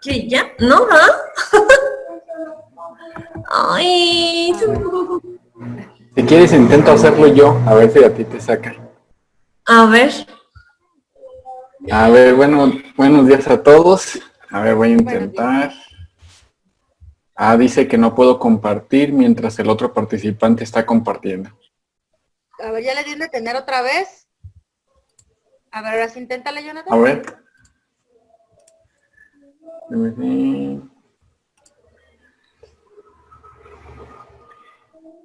¿Qué? ¿Ya? ¿No? Ay. Si quieres intento hacerlo yo, a ver si a ti te saca. A ver. A ver, bueno, buenos días a todos. A ver, voy a intentar. Ah, dice que no puedo compartir mientras el otro participante está compartiendo. A ver, ya le di en detener otra vez. A ver, ahora sí inténtale, Jonathan. A ver.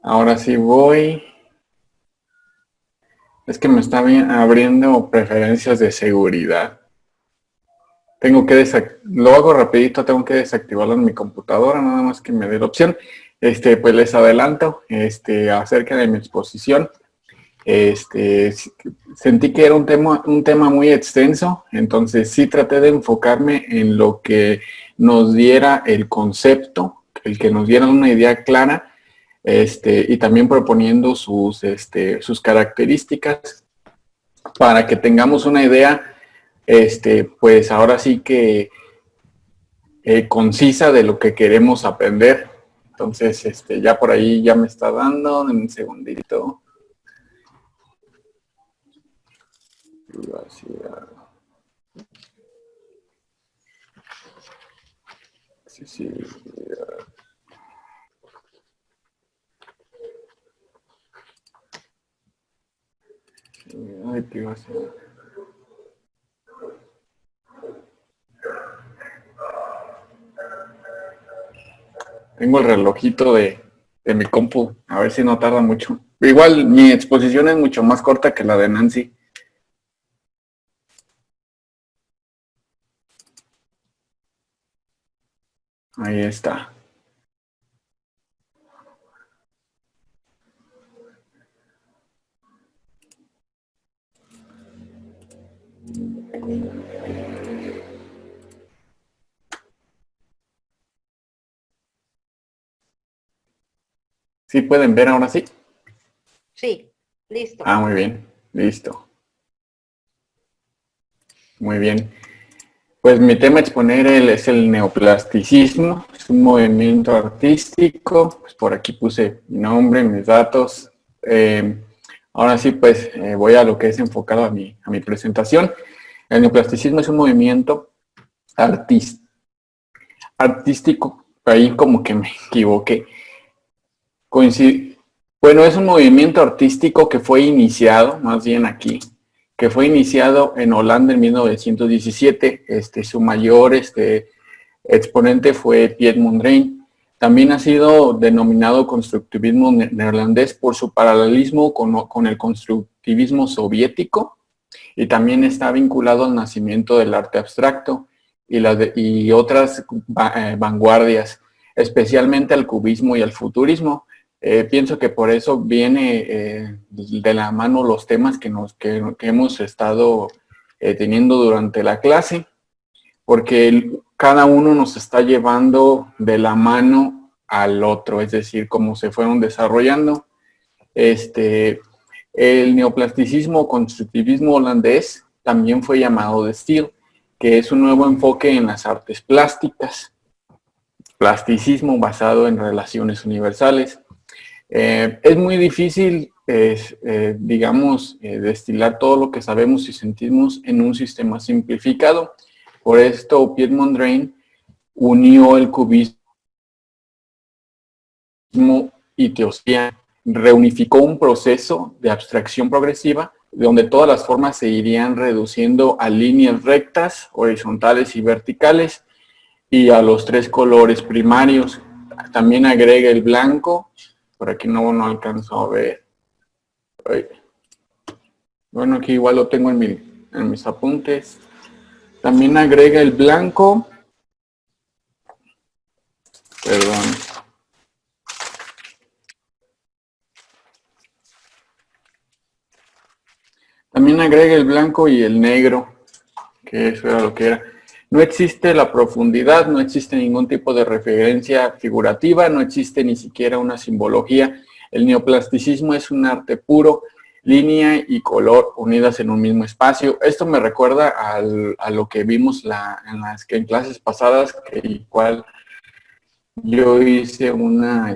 Ahora sí voy. Es que me está abriendo preferencias de seguridad. Tengo que lo hago rapidito, tengo que desactivarlo en mi computadora, nada más que me dé la opción. Pues les adelanto, acerca de mi exposición. Sentí que era un tema muy extenso, entonces sí traté de enfocarme en lo que nos diera el concepto, el que nos diera una idea clara, y también proponiendo sus características para que tengamos una idea, pues ahora sí que concisa de lo que queremos aprender. Entonces, ya por ahí ya me está dando, en un segundito. Privacidad. Accesibilidad. Ay, privacidad. Tengo el relojito de mi compu, a ver si no tarda mucho. Igual mi exposición es mucho más corta que la de Nancy. Ahí está. ¿Sí pueden ver ahora sí? Sí, listo. Ah, muy bien, listo. Muy bien. Pues mi tema a exponer es el neoplasticismo, es un movimiento artístico. Pues por aquí puse mi nombre, mis datos. Ahora sí, pues voy a lo que es enfocado a mi presentación. El neoplasticismo es un movimiento artístico, ahí como que me equivoqué. Bueno, es un movimiento artístico que fue iniciado, más bien aquí, que fue iniciado en Holanda en 1917. Su mayor exponente fue Piet Mondrian. También ha sido denominado constructivismo neerlandés por su paralelismo con el constructivismo soviético, y también está vinculado al nacimiento del arte abstracto y otras vanguardias, especialmente al cubismo y al futurismo. Pienso que por eso viene de la mano los temas que hemos estado teniendo durante la clase, porque cada uno nos está llevando de la mano al otro, es decir, cómo se fueron desarrollando. El neoplasticismo o constructivismo holandés también fue llamado de estilo, que es un nuevo enfoque en las artes plásticas. Plasticismo basado en relaciones universales. Es muy difícil, digamos, destilar todo lo que sabemos y sentimos en un sistema simplificado. Por esto, Piet Mondrian unió el cubismo y teosofía, reunificó un proceso de abstracción progresiva donde todas las formas se irían reduciendo a líneas rectas, horizontales y verticales, y a los 3 colores primarios. También agrega el blanco, por aquí no alcanzo a ver. Ay. Bueno, aquí igual lo tengo en mis apuntes. También agrega el blanco. Perdón. También agrega el blanco y el negro, que eso era lo que era. No existe la profundidad, no existe ningún tipo de referencia figurativa, no existe ni siquiera una simbología. El neoplasticismo es un arte puro, línea y color unidas en un mismo espacio. Esto me recuerda a lo que vimos en clases pasadas, que igual yo hice una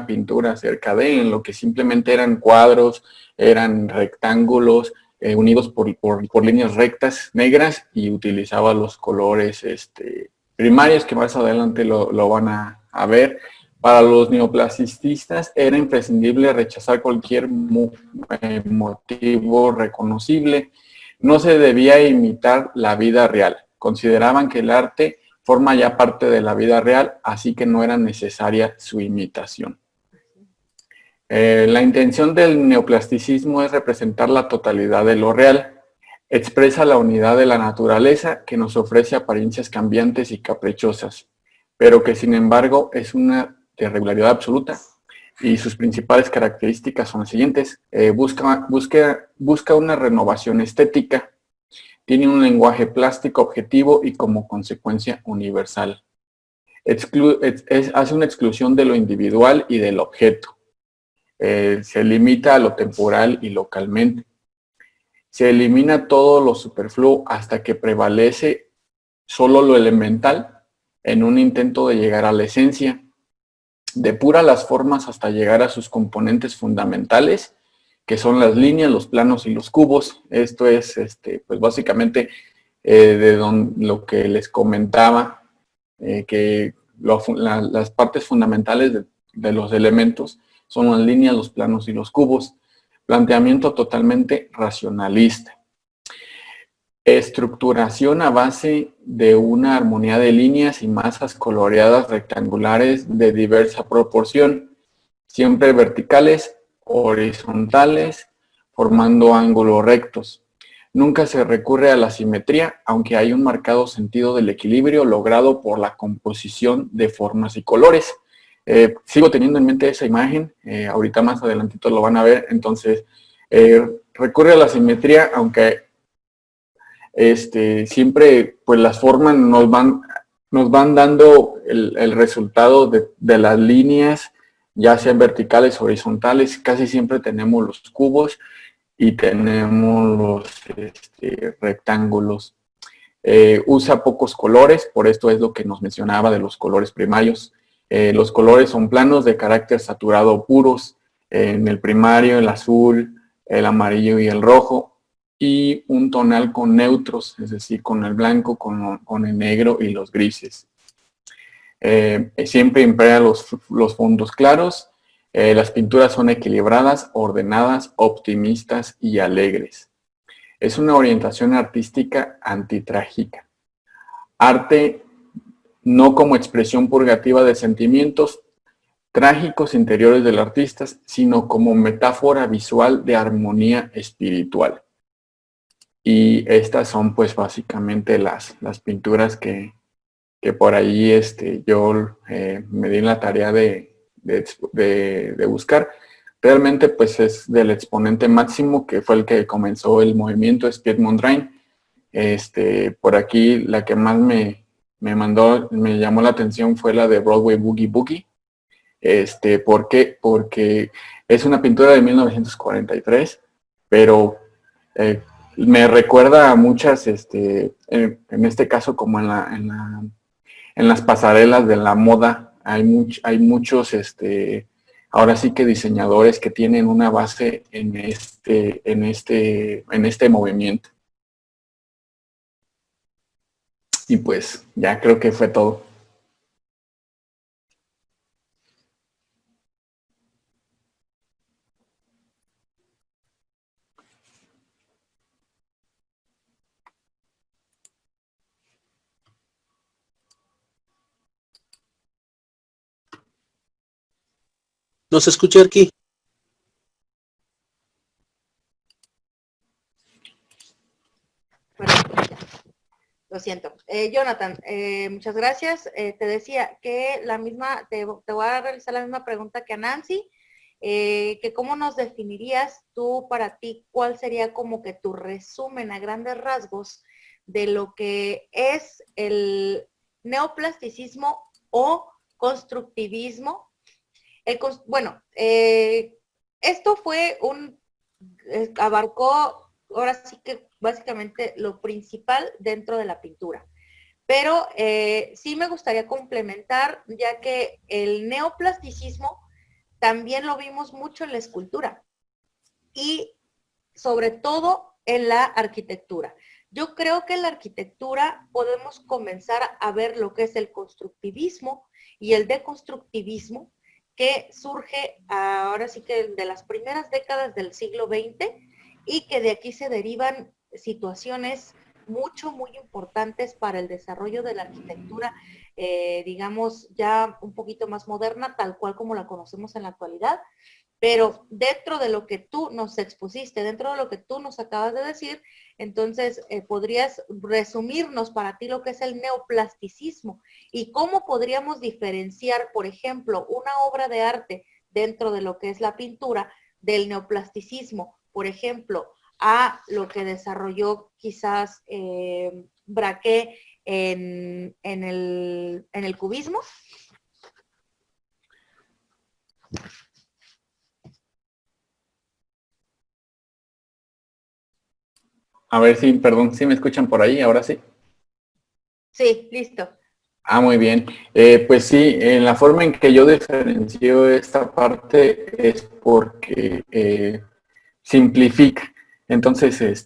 pintura acerca de, en lo que simplemente eran cuadros, eran rectángulos, unidos por líneas rectas negras, y utilizaba los colores primarios, que más adelante lo van a ver. Para los neoplasticistas era imprescindible rechazar cualquier motivo reconocible. No se debía imitar la vida real. Consideraban que el arte forma ya parte de la vida real, así que no era necesaria su imitación. La intención del neoplasticismo es representar la totalidad de lo real. Expresa la unidad de la naturaleza, que nos ofrece apariencias cambiantes y caprichosas, pero que sin embargo es una de regularidad absoluta, y sus principales características son las siguientes. Busca una renovación estética, tiene un lenguaje plástico objetivo y como consecuencia universal. Hace una exclusión de lo individual y del objeto. Se limita a lo temporal y localmente. Se elimina todo lo superfluo hasta que prevalece solo lo elemental en un intento de llegar a la esencia. Depura las formas hasta llegar a sus componentes fundamentales, que son las líneas, los planos y los cubos. Esto es, pues básicamente, lo que les comentaba, que las partes fundamentales de los elementos son las líneas, los planos y los cubos. Planteamiento totalmente racionalista. Estructuración a base de una armonía de líneas y masas coloreadas rectangulares de diversa proporción, siempre verticales, horizontales, formando ángulos rectos. Nunca se recurre a la simetría, aunque hay un marcado sentido del equilibrio logrado por la composición de formas y colores. Sigo teniendo en mente esa imagen, ahorita más adelantito lo van a ver. Entonces, recurre a la simetría, aunque siempre pues las formas nos van dando el resultado de las líneas, ya sean verticales o horizontales. Casi siempre tenemos los cubos y tenemos los rectángulos. Usa pocos colores, por esto es lo que nos mencionaba de los colores primarios. Los colores son planos de carácter saturado puros, en el primario el azul, el amarillo y el rojo, y un tonal con neutros, es decir, con el blanco, con el negro y los grises. Siempre emplea los fondos claros. Las pinturas son equilibradas, ordenadas, optimistas y alegres. Es una orientación artística antitrágica. Arte no como expresión purgativa de sentimientos trágicos interiores del artista, sino como metáfora visual de armonía espiritual. Y estas son pues básicamente las pinturas que por ahí yo me di la tarea de buscar. Realmente pues es del exponente máximo, que fue el que comenzó el movimiento, es Piet Mondrian. Por aquí la que más me llamó la atención fue la de Broadway Boogie Boogie. ¿Por qué? Porque es una pintura de 1943, pero me recuerda a muchas, en este caso como en las pasarelas de la moda, hay muchos, ahora sí que diseñadores que tienen una base en este movimiento. Y pues ya creo que fue todo. ¿No se escucha aquí? Bueno, ya. Lo siento. Jonathan, muchas gracias. Te decía que te voy a realizar la misma pregunta que a Nancy, que cómo nos definirías tú para ti, cuál sería como que tu resumen a grandes rasgos de lo que es el neoplasticismo o constructivismo. Bueno, esto fue abarcó ahora sí que básicamente lo principal dentro de la pintura. Pero sí me gustaría complementar, ya que el neoplasticismo también lo vimos mucho en la escultura y sobre todo en la arquitectura. Yo creo que en la arquitectura podemos comenzar a ver lo que es el constructivismo y el deconstructivismo, que surge ahora sí que de las primeras décadas del siglo XX y que de aquí se derivan situaciones muy importantes para el desarrollo de la arquitectura, digamos, ya un poquito más moderna, tal cual como la conocemos en la actualidad. Pero dentro de lo que tú nos expusiste, dentro de lo que tú nos acabas de decir, entonces podrías resumirnos para ti lo que es el neoplasticismo y cómo podríamos diferenciar, por ejemplo, una obra de arte dentro de lo que es la pintura del neoplasticismo, por ejemplo, a lo que desarrolló quizás Braque en el cubismo. A ver si, perdón, si me escuchan por ahí, ahora sí. Sí, listo. Ah, muy bien. Pues sí, en la forma en que yo diferencio esta parte es porque simplifica. Entonces,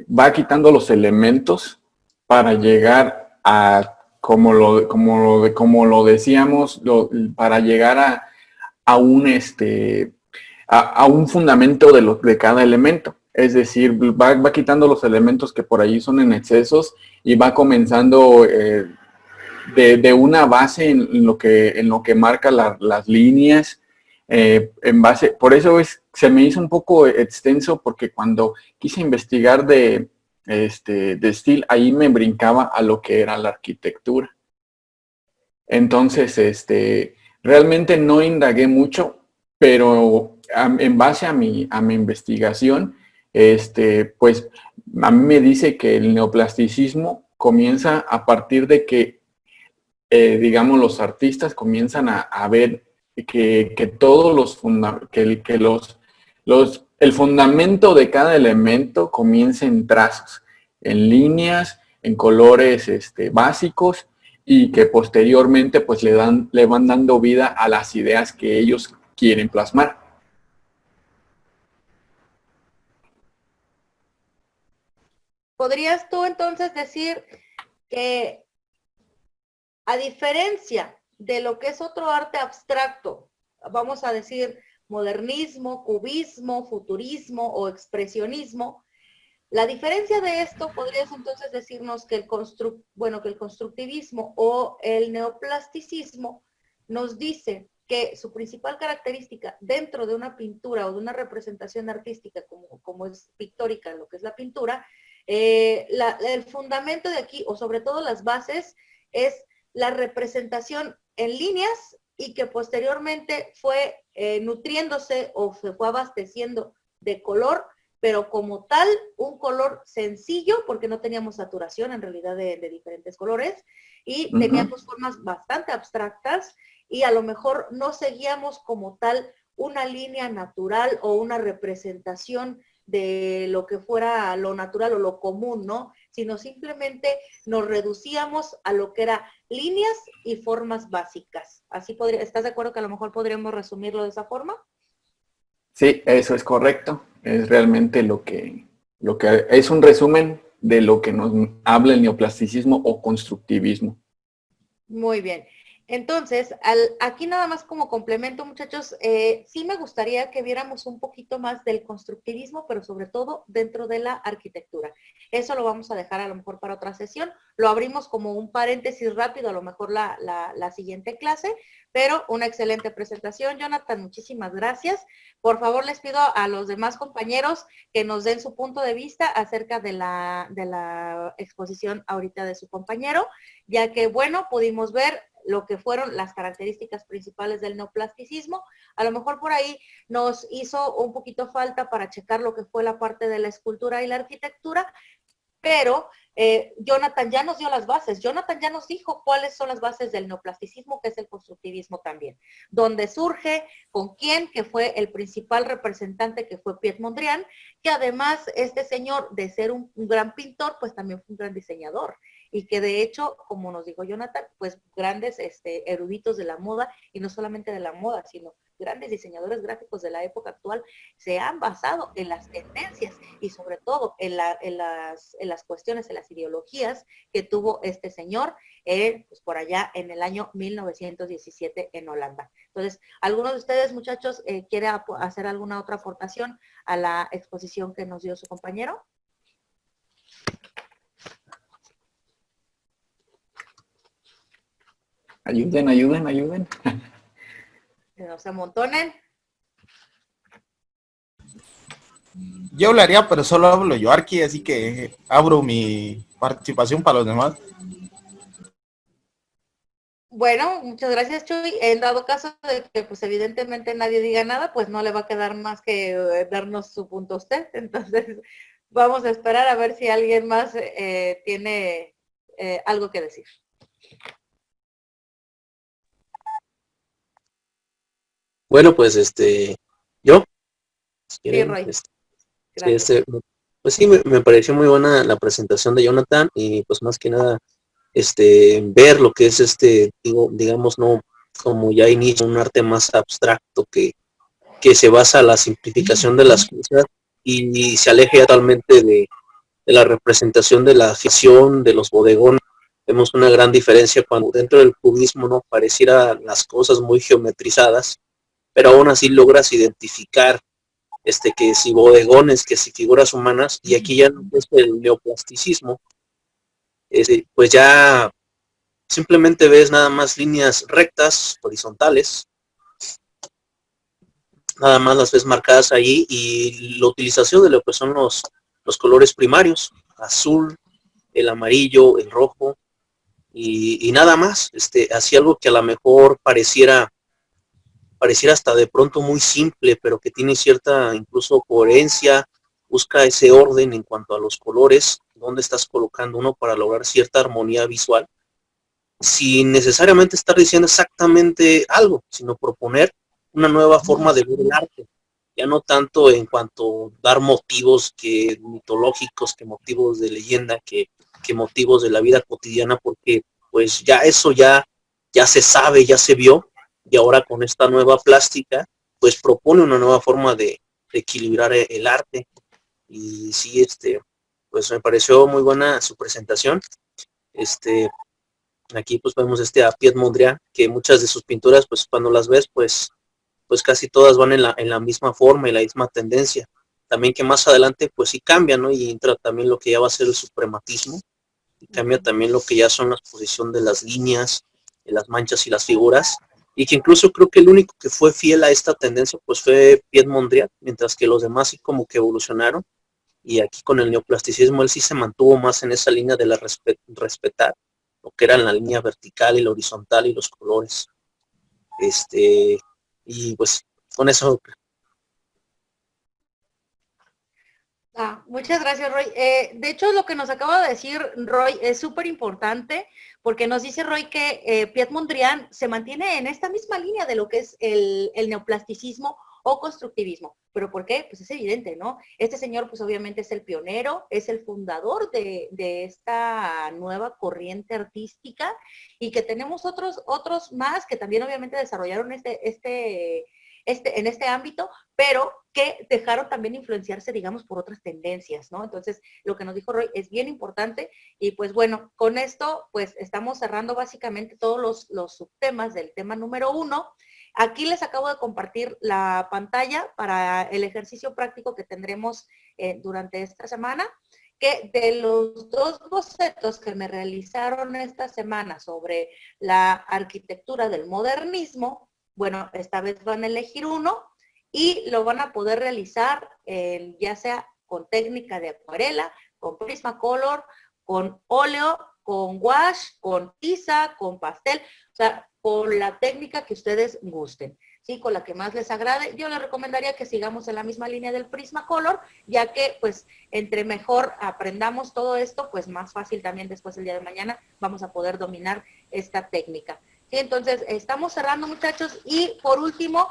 va quitando los elementos para llegar a, como lo decíamos, para llegar a un fundamento de cada elemento. Es decir, va quitando los elementos que por ahí son en excesos y va comenzando de una base en lo que marca las líneas, en base, por eso se me hizo un poco extenso, porque cuando quise investigar de Steele, ahí me brincaba a lo que era la arquitectura. Entonces, realmente no indagué mucho, pero en base a mi investigación, pues a mí me dice que el neoplasticismo comienza a partir de que digamos, los artistas comienzan a ver que todos el fundamento de cada elemento comienza en trazos, en líneas, en colores básicos, y que posteriormente pues le van dando vida a las ideas que ellos quieren plasmar. ¿Podrías tú entonces decir que a diferencia de lo que es otro arte abstracto, vamos a decir modernismo, cubismo, futurismo o expresionismo, la diferencia de esto podrías entonces decirnos que el constructivismo o el neoplasticismo nos dice que su principal característica dentro de una pintura o de una representación artística como es pictórica, lo que es la pintura, el fundamento de aquí, o sobre todo las bases, es la representación en líneas y que posteriormente fue nutriéndose o se fue abasteciendo de color, pero como tal, un color sencillo, porque no teníamos saturación en realidad de diferentes colores, y teníamos formas bastante abstractas, y a lo mejor no seguíamos como tal una línea natural o una representación de lo que fuera lo natural o lo común, ¿no? Sino simplemente nos reducíamos a lo que era líneas y formas básicas. ¿Estás de acuerdo que a lo mejor podríamos resumirlo de esa forma? Sí, eso es correcto. Es realmente lo que es un resumen de lo que nos habla el neoplasticismo o constructivismo. Muy bien. Entonces, aquí nada más como complemento, muchachos, sí me gustaría que viéramos un poquito más del constructivismo, pero sobre todo dentro de la arquitectura. Eso lo vamos a dejar a lo mejor para otra sesión. Lo abrimos como un paréntesis rápido, a lo mejor la siguiente clase, pero una excelente presentación, Jonathan, muchísimas gracias. Por favor, les pido a los demás compañeros que nos den su punto de vista acerca de la exposición ahorita de su compañero, ya que, bueno, pudimos ver lo que fueron las características principales del neoplasticismo. A lo mejor por ahí nos hizo un poquito falta para checar lo que fue la parte de la escultura y la arquitectura, pero Jonathan ya nos dio las bases, Jonathan ya nos dijo cuáles son las bases del neoplasticismo, que es el constructivismo también, dónde surge, con quién, que fue el principal representante, que fue Piet Mondrian, que además este señor, de ser un gran pintor, pues también fue un gran diseñador, y que de hecho, como nos dijo Jonathan, pues grandes eruditos de la moda, y no solamente de la moda, sino grandes diseñadores gráficos de la época actual se han basado en las tendencias y sobre todo en las cuestiones, en las ideologías que tuvo este señor pues por allá en el año 1917 en Holanda. Entonces, ¿alguno de ustedes, muchachos, quiere hacer alguna otra aportación a la exposición que nos dio su compañero? Ayuden. Que no se amontonen. Yo hablaría, pero solo hablo yo aquí, así que abro mi participación para los demás. Bueno, muchas gracias, Chuy. En dado caso de que, pues evidentemente nadie diga nada, pues no le va a quedar más que darnos su punto a usted. Entonces, vamos a esperar a ver si alguien más tiene algo que decir. Bueno, pues yo, si Sí, quieren, Roy. sí, Gracias. pues sí, me pareció muy buena la presentación de Jonathan y pues más que nada, ver lo que es digamos, no como ya inicia un arte más abstracto que se basa en la simplificación de las cosas y se aleja totalmente de la representación de la ficción, de los bodegones. Vemos una gran diferencia cuando dentro del cubismo no pareciera las cosas muy geometrizadas, pero aún así logras identificar que si bodegones, que si figuras humanas, y aquí ya no es el neoplasticismo, pues ya simplemente ves nada más líneas rectas, horizontales, nada más las ves marcadas ahí, y la utilización de lo que son los colores primarios, azul, el amarillo, el rojo, y nada más, hacía algo que a lo mejor pareciera hasta de pronto muy simple, pero que tiene cierta incluso coherencia, busca ese orden en cuanto a los colores, dónde estás colocando uno para lograr cierta armonía visual, sin necesariamente estar diciendo exactamente algo, sino proponer una nueva forma de ver el arte, ya no tanto en cuanto a dar motivos que mitológicos, que motivos de leyenda, que motivos de la vida cotidiana, porque pues ya eso ya se sabe, ya se vio, y ahora con esta nueva plástica, pues propone una nueva forma de equilibrar el arte. Y sí, pues me pareció muy buena su presentación. Aquí pues vemos a Piet Mondrian, que muchas de sus pinturas, pues cuando las ves, pues casi todas van en la misma forma y la misma tendencia. También que más adelante, pues sí cambia, ¿no? Y entra también lo que ya va a ser el suprematismo, y cambia también lo que ya son la exposición de las líneas, de las manchas y las figuras, y que incluso creo que el único que fue fiel a esta tendencia pues fue Piet Mondrian, mientras que los demás sí como que evolucionaron, y aquí con el neoplasticismo él sí se mantuvo más en esa línea de la respetar lo que era la línea vertical y la horizontal y los colores. Y pues con eso. Muchas gracias, Roy. De hecho, lo que nos acaba de decir Roy es súper importante, porque nos dice Roy que Piet Mondrian se mantiene en esta misma línea de lo que es el neoplasticismo o constructivismo. ¿Pero por qué? Pues es evidente, ¿no? Este señor, pues obviamente es el pionero, es el fundador de esta nueva corriente artística, y que tenemos otros más que también obviamente desarrollaron en este ámbito, pero que dejaron también influenciarse, digamos, por otras tendencias, ¿no? Entonces, lo que nos dijo Roy es bien importante y pues bueno, con esto pues estamos cerrando básicamente todos los subtemas del tema número 1. Aquí les acabo de compartir la pantalla para el ejercicio práctico que tendremos durante esta semana, que de los 2 bocetos que me realizaron esta semana sobre la arquitectura del modernismo, bueno, esta vez van a elegir uno y lo van a poder realizar ya sea con técnica de acuarela, con Prismacolor, con óleo, con wash, con tiza, con pastel, o sea, con la técnica que ustedes gusten, ¿sí? Con la que más les agrade. Yo les recomendaría que sigamos en la misma línea del Prismacolor, ya que, pues, entre mejor aprendamos todo esto, pues más fácil también después el día de mañana vamos a poder dominar esta técnica. ¿Sí? Entonces, estamos cerrando, muchachos, y por último,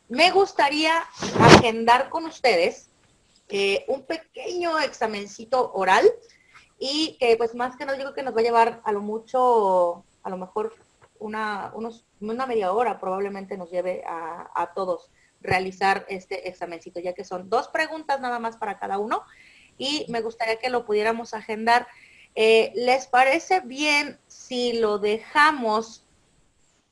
me gustaría agendar con ustedes un pequeño examencito oral y que, pues, más que no digo que nos va a llevar a lo mucho, a lo mejor una media hora probablemente nos lleve a todos realizar este examencito, ya que son 2 preguntas nada más para cada uno y me gustaría que lo pudiéramos agendar. ¿Les parece bien si lo dejamos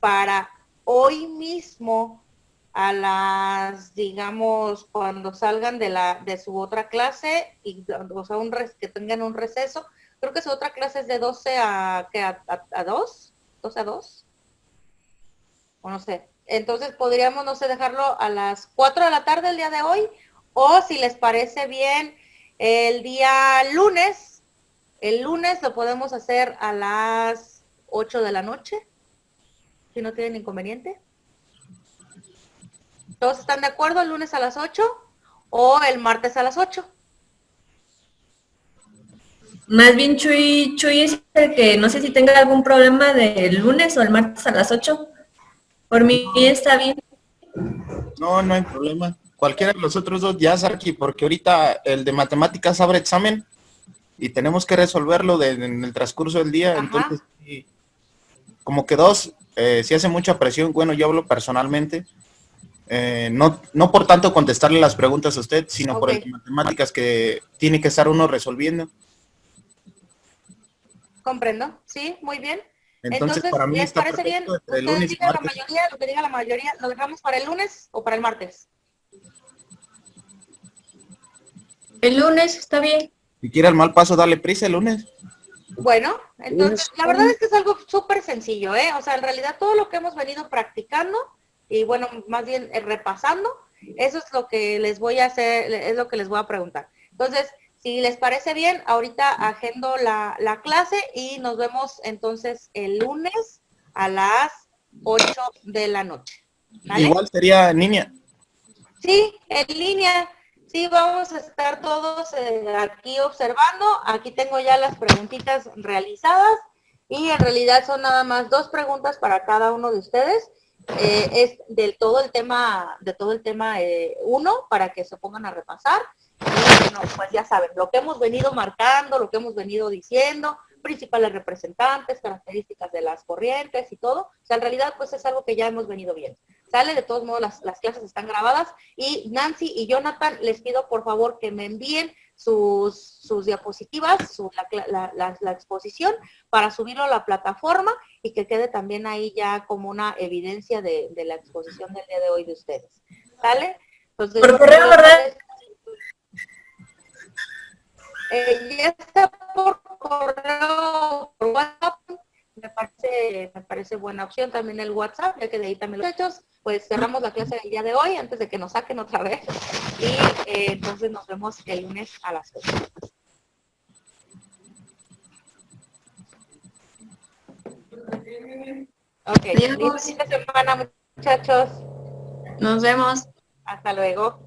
para hoy mismo a las, digamos, cuando salgan de su otra clase, y, o sea, que tengan un receso? Creo que su otra clase es de 12 a 2, 12 a 2, o no sé. Entonces podríamos, no sé, dejarlo a las 4 de la tarde el día de hoy, o si les parece bien, el día lunes, el lunes lo podemos hacer a las 8 de la noche, si no tienen inconveniente. ¿Todos están de acuerdo el lunes a las 8 o el martes a las 8? Más bien Chuy es el que no sé si tenga algún problema del lunes o el martes a las 8. Por mí está bien. No, no hay problema. Cualquiera de los otros 2 ya, Sarki, porque ahorita el de matemáticas abre examen y tenemos que resolverlo en el transcurso del día. Ajá. Entonces, sí, como que 2, sí hace mucha presión. Bueno, yo hablo personalmente. No por tanto contestarle las preguntas a usted, sino por el de matemáticas que tiene que estar uno resolviendo. Comprendo, sí, muy bien. Entonces para mí ¿les está parece bien? perfecto. Ustedes digan la mayoría, lo que diga la mayoría, ¿lo dejamos para el lunes o para el martes? El lunes está bien. Si quiere al mal paso, dale prisa el lunes. Bueno, entonces, la verdad es que es algo súper sencillo, ¿eh? O sea, en realidad todo lo que hemos venido practicando, y bueno, más bien repasando, eso es lo que les voy a hacer, es lo que les voy a preguntar. Entonces, si les parece bien, ahorita agendo la clase y nos vemos entonces el lunes a las 8 de la noche. ¿Vale? Igual sería en línea. Sí, en línea. Sí, vamos a estar todos aquí observando. Aquí tengo ya las preguntitas realizadas y en realidad son nada más 2 preguntas para cada uno de ustedes. Es de todo el tema 1 para que se pongan a repasar. Y bueno, pues ya saben, lo que hemos venido marcando, lo que hemos venido diciendo, principales representantes, características de las corrientes y todo. O sea, en realidad pues es algo que ya hemos venido viendo. Sale, de todos modos las clases están grabadas y Nancy y Jonathan les pido por favor que me envíen sus diapositivas, la exposición para subirlo a la plataforma y que quede también ahí ya como una evidencia de la exposición del día de hoy de ustedes. ¿Sale? Entonces, por correo, ¿verdad? Ya está por correo, por WhatsApp. Me parece buena opción también el WhatsApp, ya que de ahí también los hechos, pues cerramos la clase del día de hoy antes de que nos saquen otra vez y entonces nos vemos el lunes a las 8. Ok, lindo fin de semana, muchachos. Nos vemos. Hasta luego.